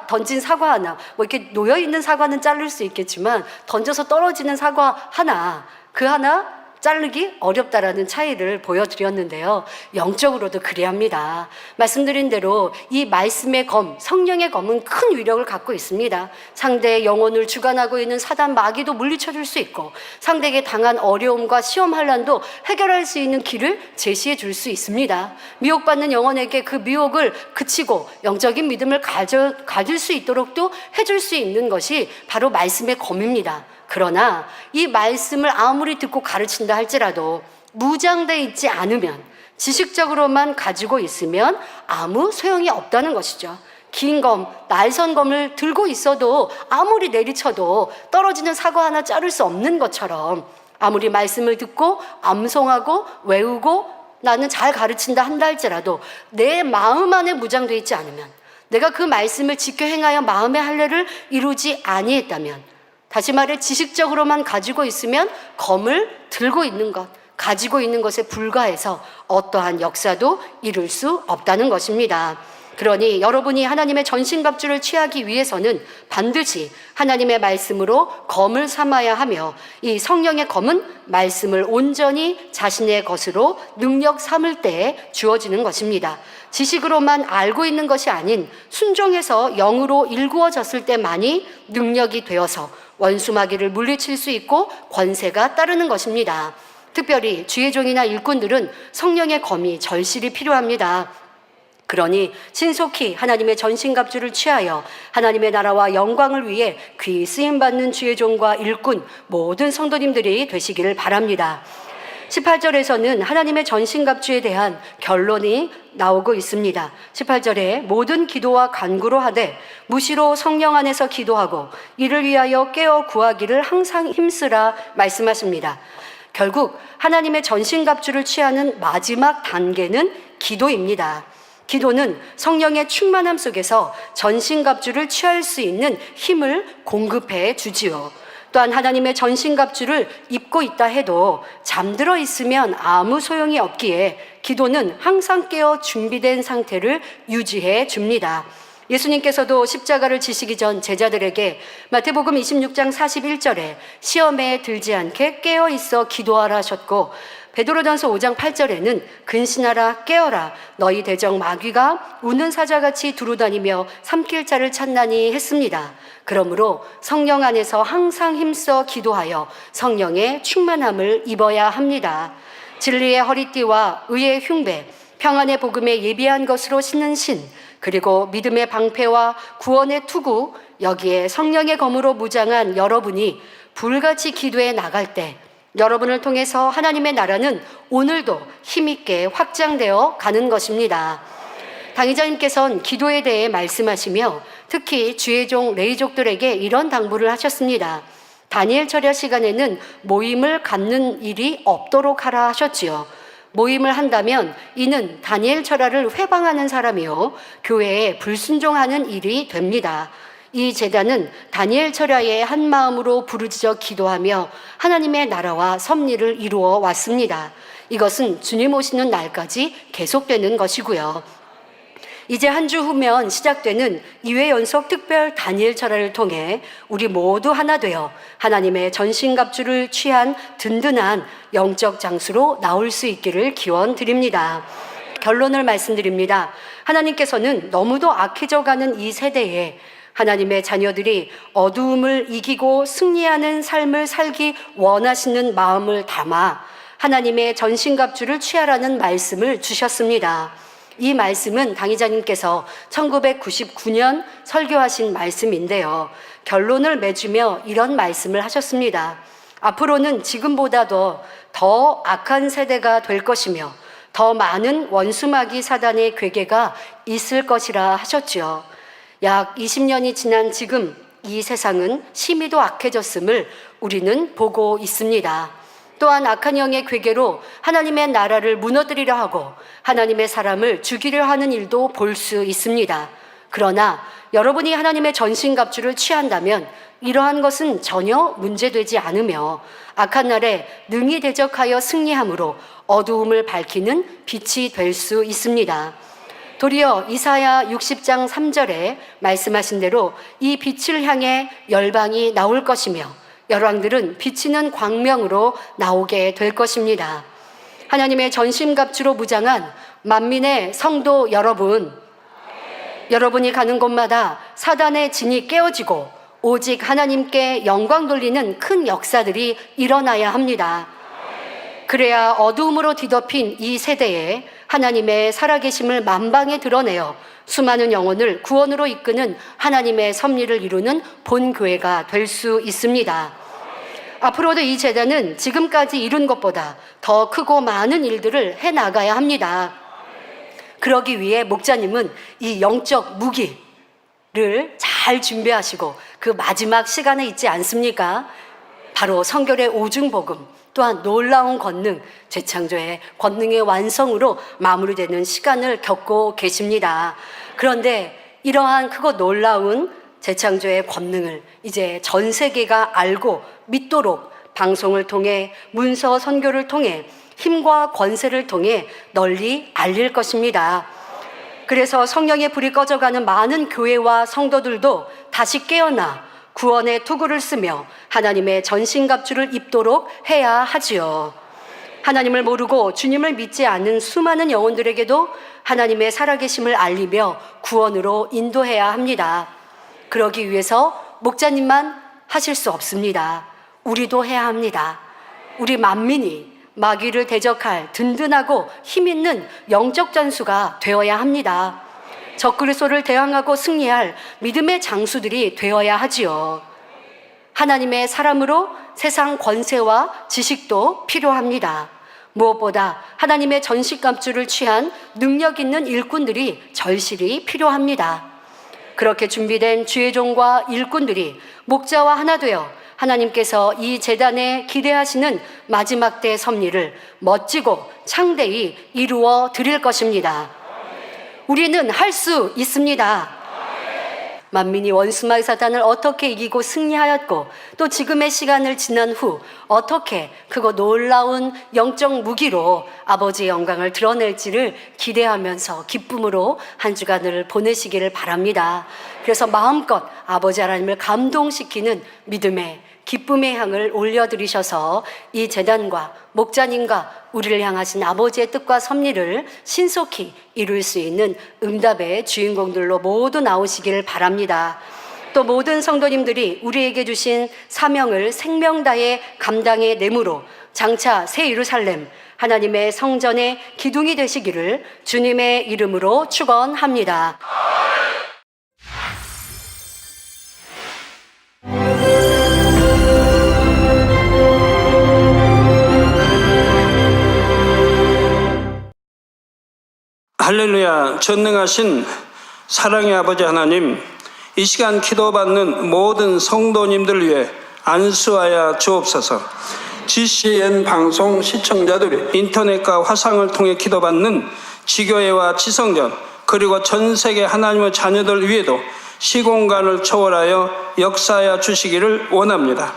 던진 사과 하나, 뭐 이렇게 놓여있는 사과는 자를 수 있겠지만 던져서 떨어지는 사과 하나, 그 하나 자르기 어렵다라는 차이를 보여드렸는데요. 영적으로도 그래합니다. 말씀드린 대로 이 말씀의 검, 성령의 검은 큰 위력을 갖고 있습니다. 상대의 영혼을 주관하고 있는 사단 마귀도 물리쳐 줄 수 있고, 상대에게 당한 어려움과 시험 환난도 해결할 수 있는 길을 제시해 줄 수 있습니다. 미혹받는 영혼에게 그 미혹을 그치고 영적인 믿음을 가질 수 있도록도 해줄 수 있는 것이 바로 말씀의 검입니다. 그러나 이 말씀을 아무리 듣고 가르친다 할지라도 무장돼 있지 않으면, 지식적으로만 가지고 있으면 아무 소용이 없다는 것이죠. 긴 검, 날선 검을 들고 있어도 아무리 내리쳐도 떨어지는 사과 하나 자를 수 없는 것처럼, 아무리 말씀을 듣고 암송하고 외우고 나는 잘 가르친다 한다 할지라도 내 마음 안에 무장돼 있지 않으면, 내가 그 말씀을 지켜 행하여 마음의 할례를 이루지 아니했다면, 다시 말해 지식적으로만 가지고 있으면 검을 들고 있는 것, 가지고 있는 것에 불과해서 어떠한 역사도 이룰 수 없다는 것입니다. 그러니 여러분이 하나님의 전신갑주를 취하기 위해서는 반드시 하나님의 말씀으로 검을 삼아야 하며, 이 성령의 검은 말씀을 온전히 자신의 것으로 능력 삼을 때에 주어지는 것입니다. 지식으로만 알고 있는 것이 아닌 순종해서 영으로 일구어졌을 때만이 능력이 되어서 원수 마귀를 물리칠 수 있고 권세가 따르는 것입니다. 특별히 주의 종이나 일꾼들은 성령의 검이 절실히 필요합니다. 그러니 신속히 하나님의 전신갑주를 취하여 하나님의 나라와 영광을 위해 귀 쓰임받는 주의 종과 일꾼 모든 성도님들이 되시기를 바랍니다. 18절에서는 하나님의 전신갑주에 대한 결론이 나오고 있습니다. 18절에 모든 기도와 간구로 하되 무시로 성령 안에서 기도하고 이를 위하여 깨어 구하기를 항상 힘쓰라 말씀하십니다. 결국 하나님의 전신갑주를 취하는 마지막 단계는 기도입니다. 기도는 성령의 충만함 속에서 전신갑주를 취할 수 있는 힘을 공급해 주지요. 또한 하나님의 전신갑주를 입고 있다 해도 잠들어 있으면 아무 소용이 없기에 기도는 항상 깨어 준비된 상태를 유지해 줍니다. 예수님께서도 십자가를 지시기 전 제자들에게 마태복음 26장 41절에 시험에 들지 않게 깨어 있어 기도하라 하셨고, 베드로전서 5장 8절에는 근신하라 깨어라 너희 대적 마귀가 우는 사자같이 두루다니며 삼킬 자를 찾나니 했습니다. 그러므로 성령 안에서 항상 힘써 기도하여 성령의 충만함을 입어야 합니다. 진리의 허리띠와 의의 흉배, 평안의 복음에 예비한 것으로 신는 신, 그리고 믿음의 방패와 구원의 투구, 여기에 성령의 검으로 무장한 여러분이 불같이 기도해 나갈 때 여러분을 통해서 하나님의 나라는 오늘도 힘있게 확장되어 가는 것입니다. 당의자님께서는 기도에 대해 말씀하시며 특히 주의 종 레위족들에게 이런 당부를 하셨습니다. 다니엘 철야 시간에는 모임을 갖는 일이 없도록 하라 하셨지요. 모임을 한다면 이는 다니엘 철야를 회방하는 사람이요 교회에 불순종하는 일이 됩니다. 이 제단은 다니엘 철야에 한 마음으로 부르짖어 기도하며 하나님의 나라와 섭리를 이루어 왔습니다. 이것은 주님 오시는 날까지 계속되는 것이고요. 이제 한 주 후면 시작되는 2회 연속 특별 다니엘 철야를 통해 우리 모두 하나 되어 하나님의 전신갑주를 취한 든든한 영적 장수로 나올 수 있기를 기원드립니다. 결론을 말씀드립니다. 하나님께서는 너무도 악해져가는 이 세대에 하나님의 자녀들이 어두움을 이기고 승리하는 삶을 살기 원하시는 마음을 담아 하나님의 전신갑주를 취하라는 말씀을 주셨습니다. 이 말씀은 당의자님께서 1999년 설교하신 말씀인데요. 결론을 맺으며 이런 말씀을 하셨습니다. 앞으로는 지금보다도 더 악한 세대가 될 것이며 더 많은 원수마귀 사단의 괴계가 있을 것이라 하셨지요. 약 20년이 지난 지금 이 세상은 심히도 악해졌음을 우리는 보고 있습니다. 또한 악한 영의 괴계로 하나님의 나라를 무너뜨리려 하고 하나님의 사람을 죽이려 하는 일도 볼 수 있습니다. 그러나 여러분이 하나님의 전신갑주를 취한다면 이러한 것은 전혀 문제되지 않으며 악한 날에 능히 대적하여 승리함으로 어두움을 밝히는 빛이 될 수 있습니다. 도리어 이사야 60장 3절에 말씀하신 대로 이 빛을 향해 열방이 나올 것이며 열왕들은 비치는 광명으로 나오게 될 것입니다. 하나님의 전신갑주로 무장한 만민의 성도 여러분, 여러분이 가는 곳마다 사단의 진이 깨어지고 오직 하나님께 영광 돌리는 큰 역사들이 일어나야 합니다. 그래야 어두움으로 뒤덮인 이 세대에 하나님의 살아계심을 만방에 드러내어 수많은 영혼을 구원으로 이끄는 하나님의 섭리를 이루는 본교회가 될 수 있습니다. 앞으로도 이 제단은 지금까지 이룬 것보다 더 크고 많은 일들을 해나가야 합니다. 그러기 위해 목자님은 이 영적 무기를 잘 준비하시고 그 마지막 시간에 있지 않습니까? 바로 성결의 오중복음, 또한 놀라운 권능, 재창조의 권능의 완성으로 마무리되는 시간을 겪고 계십니다. 그런데 이러한 크고 놀라운 재창조의 권능을 이제 전 세계가 알고 믿도록 방송을 통해 문서 선교를 통해 힘과 권세를 통해 널리 알릴 것입니다. 그래서 성령의 불이 꺼져가는 많은 교회와 성도들도 다시 깨어나 구원의 투구를 쓰며 하나님의 전신갑주를 입도록 해야 하지요. 하나님을 모르고 주님을 믿지 않는 수많은 영혼들에게도 하나님의 살아계심을 알리며 구원으로 인도해야 합니다. 그러기 위해서 목자님만 하실 수 없습니다. 우리도 해야 합니다. 우리 만민이 마귀를 대적할 든든하고 힘있는 영적 전수가 되어야 합니다. 적그리스도를 대항하고 승리할 믿음의 장수들이 되어야 하지요. 하나님의 사람으로 세상 권세와 지식도 필요합니다. 무엇보다 하나님의 전식감주를 취한 능력 있는 일꾼들이 절실히 필요합니다. 그렇게 준비된 주의 종과 일꾼들이 목자와 하나 되어 하나님께서 이 제단에 기대하시는 마지막 때 섭리를 멋지고 창대히 이루어 드릴 것입니다. 우리는 할 수 있습니다. 만민이 원수마귀 사단을 어떻게 이기고 승리하였고 또 지금의 시간을 지난 후 어떻게 그거 놀라운 영적 무기로 아버지의 영광을 드러낼지를 기대하면서 기쁨으로 한 주간을 보내시기를 바랍니다. 그래서 마음껏 아버지 하나님을 감동시키는 믿음의 기쁨의 향을 올려드리셔서 이 제단과 목자님과 우리를 향하신 아버지의 뜻과 섭리를 신속히 이룰 수 있는 응답의 주인공들로 모두 나오시기를 바랍니다. 또 모든 성도님들이 우리에게 주신 사명을 생명 다해 감당해 내므로 장차 새 예루살렘 하나님의 성전의 기둥이 되시기를 주님의 이름으로 축원합니다. 할렐루야. 전능하신 사랑의 아버지 하나님, 이 시간 기도받는 모든 성도님들 위해 안수하여 주옵소서. GCN 방송 시청자들이 인터넷과 화상을 통해 기도받는 지교회와 지성전 그리고 전 세계 하나님의 자녀들 위에도 시공간을 초월하여 역사하여 주시기를 원합니다.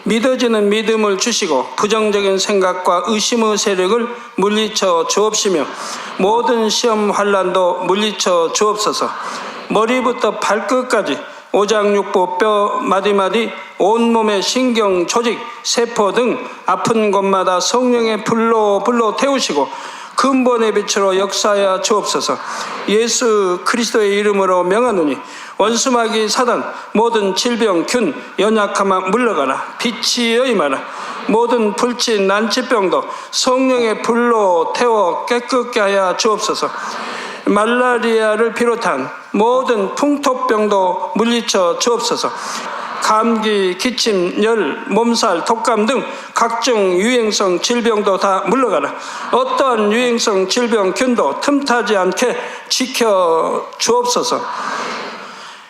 믿어지는 믿음을 주시고 부정적인 생각과 의심의 세력을 물리쳐 주옵시며 모든 시험 환난도 물리쳐 주옵소서. 머리부터 발끝까지 오장육부 뼈 마디마디 온몸의 신경 조직 세포 등 아픈 곳마다 성령의 불로 태우시고 근본의 빛으로 역사하여 주옵소서. 예수 그리스도의 이름으로 명하노니 원수마귀 사단 모든 질병 균 연약함아 물러가라. 빛이 임하라. 모든 불친 난치병도 성령의 불로 태워 깨끗게 하여 주옵소서. 말라리아를 비롯한 모든 풍토병도 물리쳐 주옵소서. 감기, 기침, 열, 몸살, 독감 등 각종 유행성 질병도 다 물러가라. 어떠한 유행성 질병 균도 틈타지 않게 지켜 주옵소서.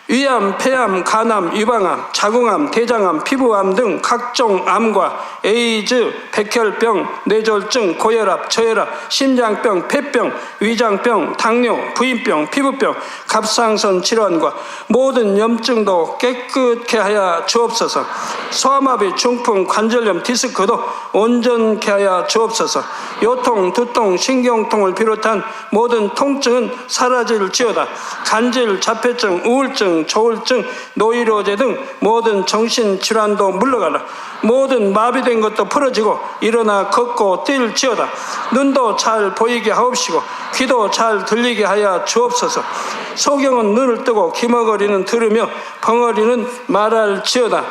위암, 폐암, 간암, 유방암, 자궁암, 대장암, 피부암 등 각종 암과 에이즈, 백혈병, 뇌졸중, 고혈압, 저혈압, 심장병, 폐병, 위장병, 당뇨, 부인병, 피부병, 갑상선 질환과 모든 염증도 깨끗게 하여 주옵소서. 소아마비, 중풍, 관절염, 디스크도 온전케 하여 주옵소서. 요통, 두통, 신경통을 비롯한 모든 통증은 사라질지어다. 간질, 자폐증, 우울증, 조울증, 노이로제 등 모든 정신질환도 물러가라. 모든 마비된 것도 풀어지고 일어나 걷고 뛸지어다. 눈도 잘 보이게 하옵시고 귀도 잘 들리게 하여 주옵소서. 소경은 눈을 뜨고 기머거리는 들으며 벙어리는 말할지어다.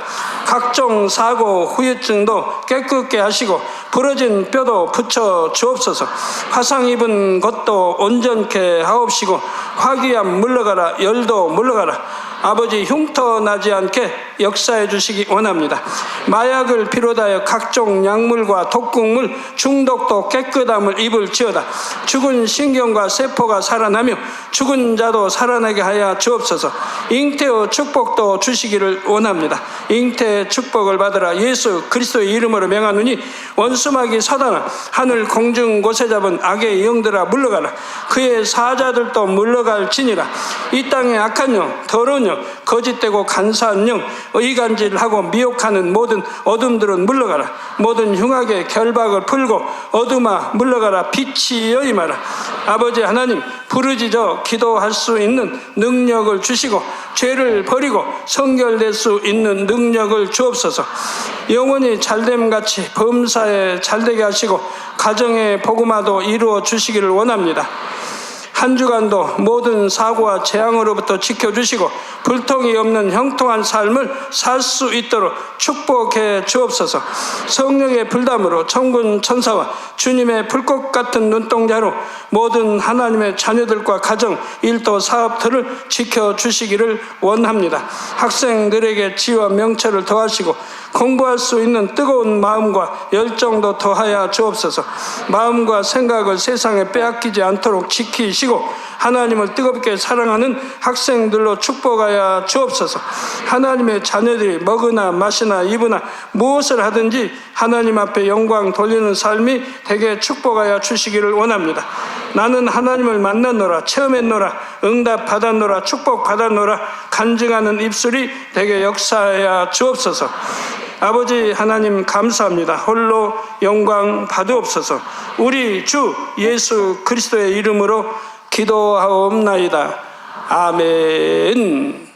각종 사고 후유증도 깨끗게 하시고 부러진 뼈도 붙여 주옵소서. 화상 입은 것도 온전케 하옵시고 화기암 물러가라. 열도 물러가라. 아버지 흉터 나지 않게 역사해 주시기 원합니다. 마약을 비롯하여 각종 약물과 독극물 중독도 깨끗함을 입을지어다. 죽은 신경과 세포가 살아나며 죽은 자도 살아나게 하여 주옵소서. 잉태의 축복도 주시기를 원합니다. 잉태의 축복을 받으라. 예수 그리스도의 이름으로 명하노니 원수마귀 사단아 하늘 공중 곳에 잡은 악의 영들아 물러가라. 그의 사자들도 물러갈지니라. 이 땅의 악한 영, 더러운 영, 거짓되고 간사한 영, 의간질하고 미혹하는 모든 어둠들은 물러가라. 모든 흉악의 결박을 풀고 어둠아 물러가라. 빛이 임하라. 아버지 하나님 부르짖어 기도할 수 있는 능력을 주시고 죄를 버리고 성결될 수 있는 능력을 주옵소서. 영원히 잘됨같이 범사에 잘되게 하시고 가정의 복음화도 이루어 주시기를 원합니다. 한 주간도 모든 사고와 재앙으로부터 지켜주시고 불통이 없는 형통한 삶을 살 수 있도록 축복해 주옵소서. 성령의 불담으로 천군 천사와 주님의 불꽃 같은 눈동자로 모든 하나님의 자녀들과 가정, 일도, 사업들을 지켜주시기를 원합니다. 학생들에게 지혜와 명철을 더하시고 공부할 수 있는 뜨거운 마음과 열정도 더하여 주옵소서. 마음과 생각을 세상에 빼앗기지 않도록 지키시고 하나님을 뜨겁게 사랑하는 학생들로 축복하여 주옵소서. 하나님의 자녀들이 먹으나 마시나 입으나 무엇을 하든지 하나님 앞에 영광 돌리는 삶이 되게 축복하여 주시기를 원합니다. 나는 하나님을 만났노라, 체험했노라, 응답 받았노라, 축복 받았노라 간증하는 입술이 되게 역사하여 주옵소서. 아버지 하나님 감사합니다. 홀로 영광 받으옵소서. 우리 주 예수 그리스도의 이름으로 기도하옵나이다. 아멘.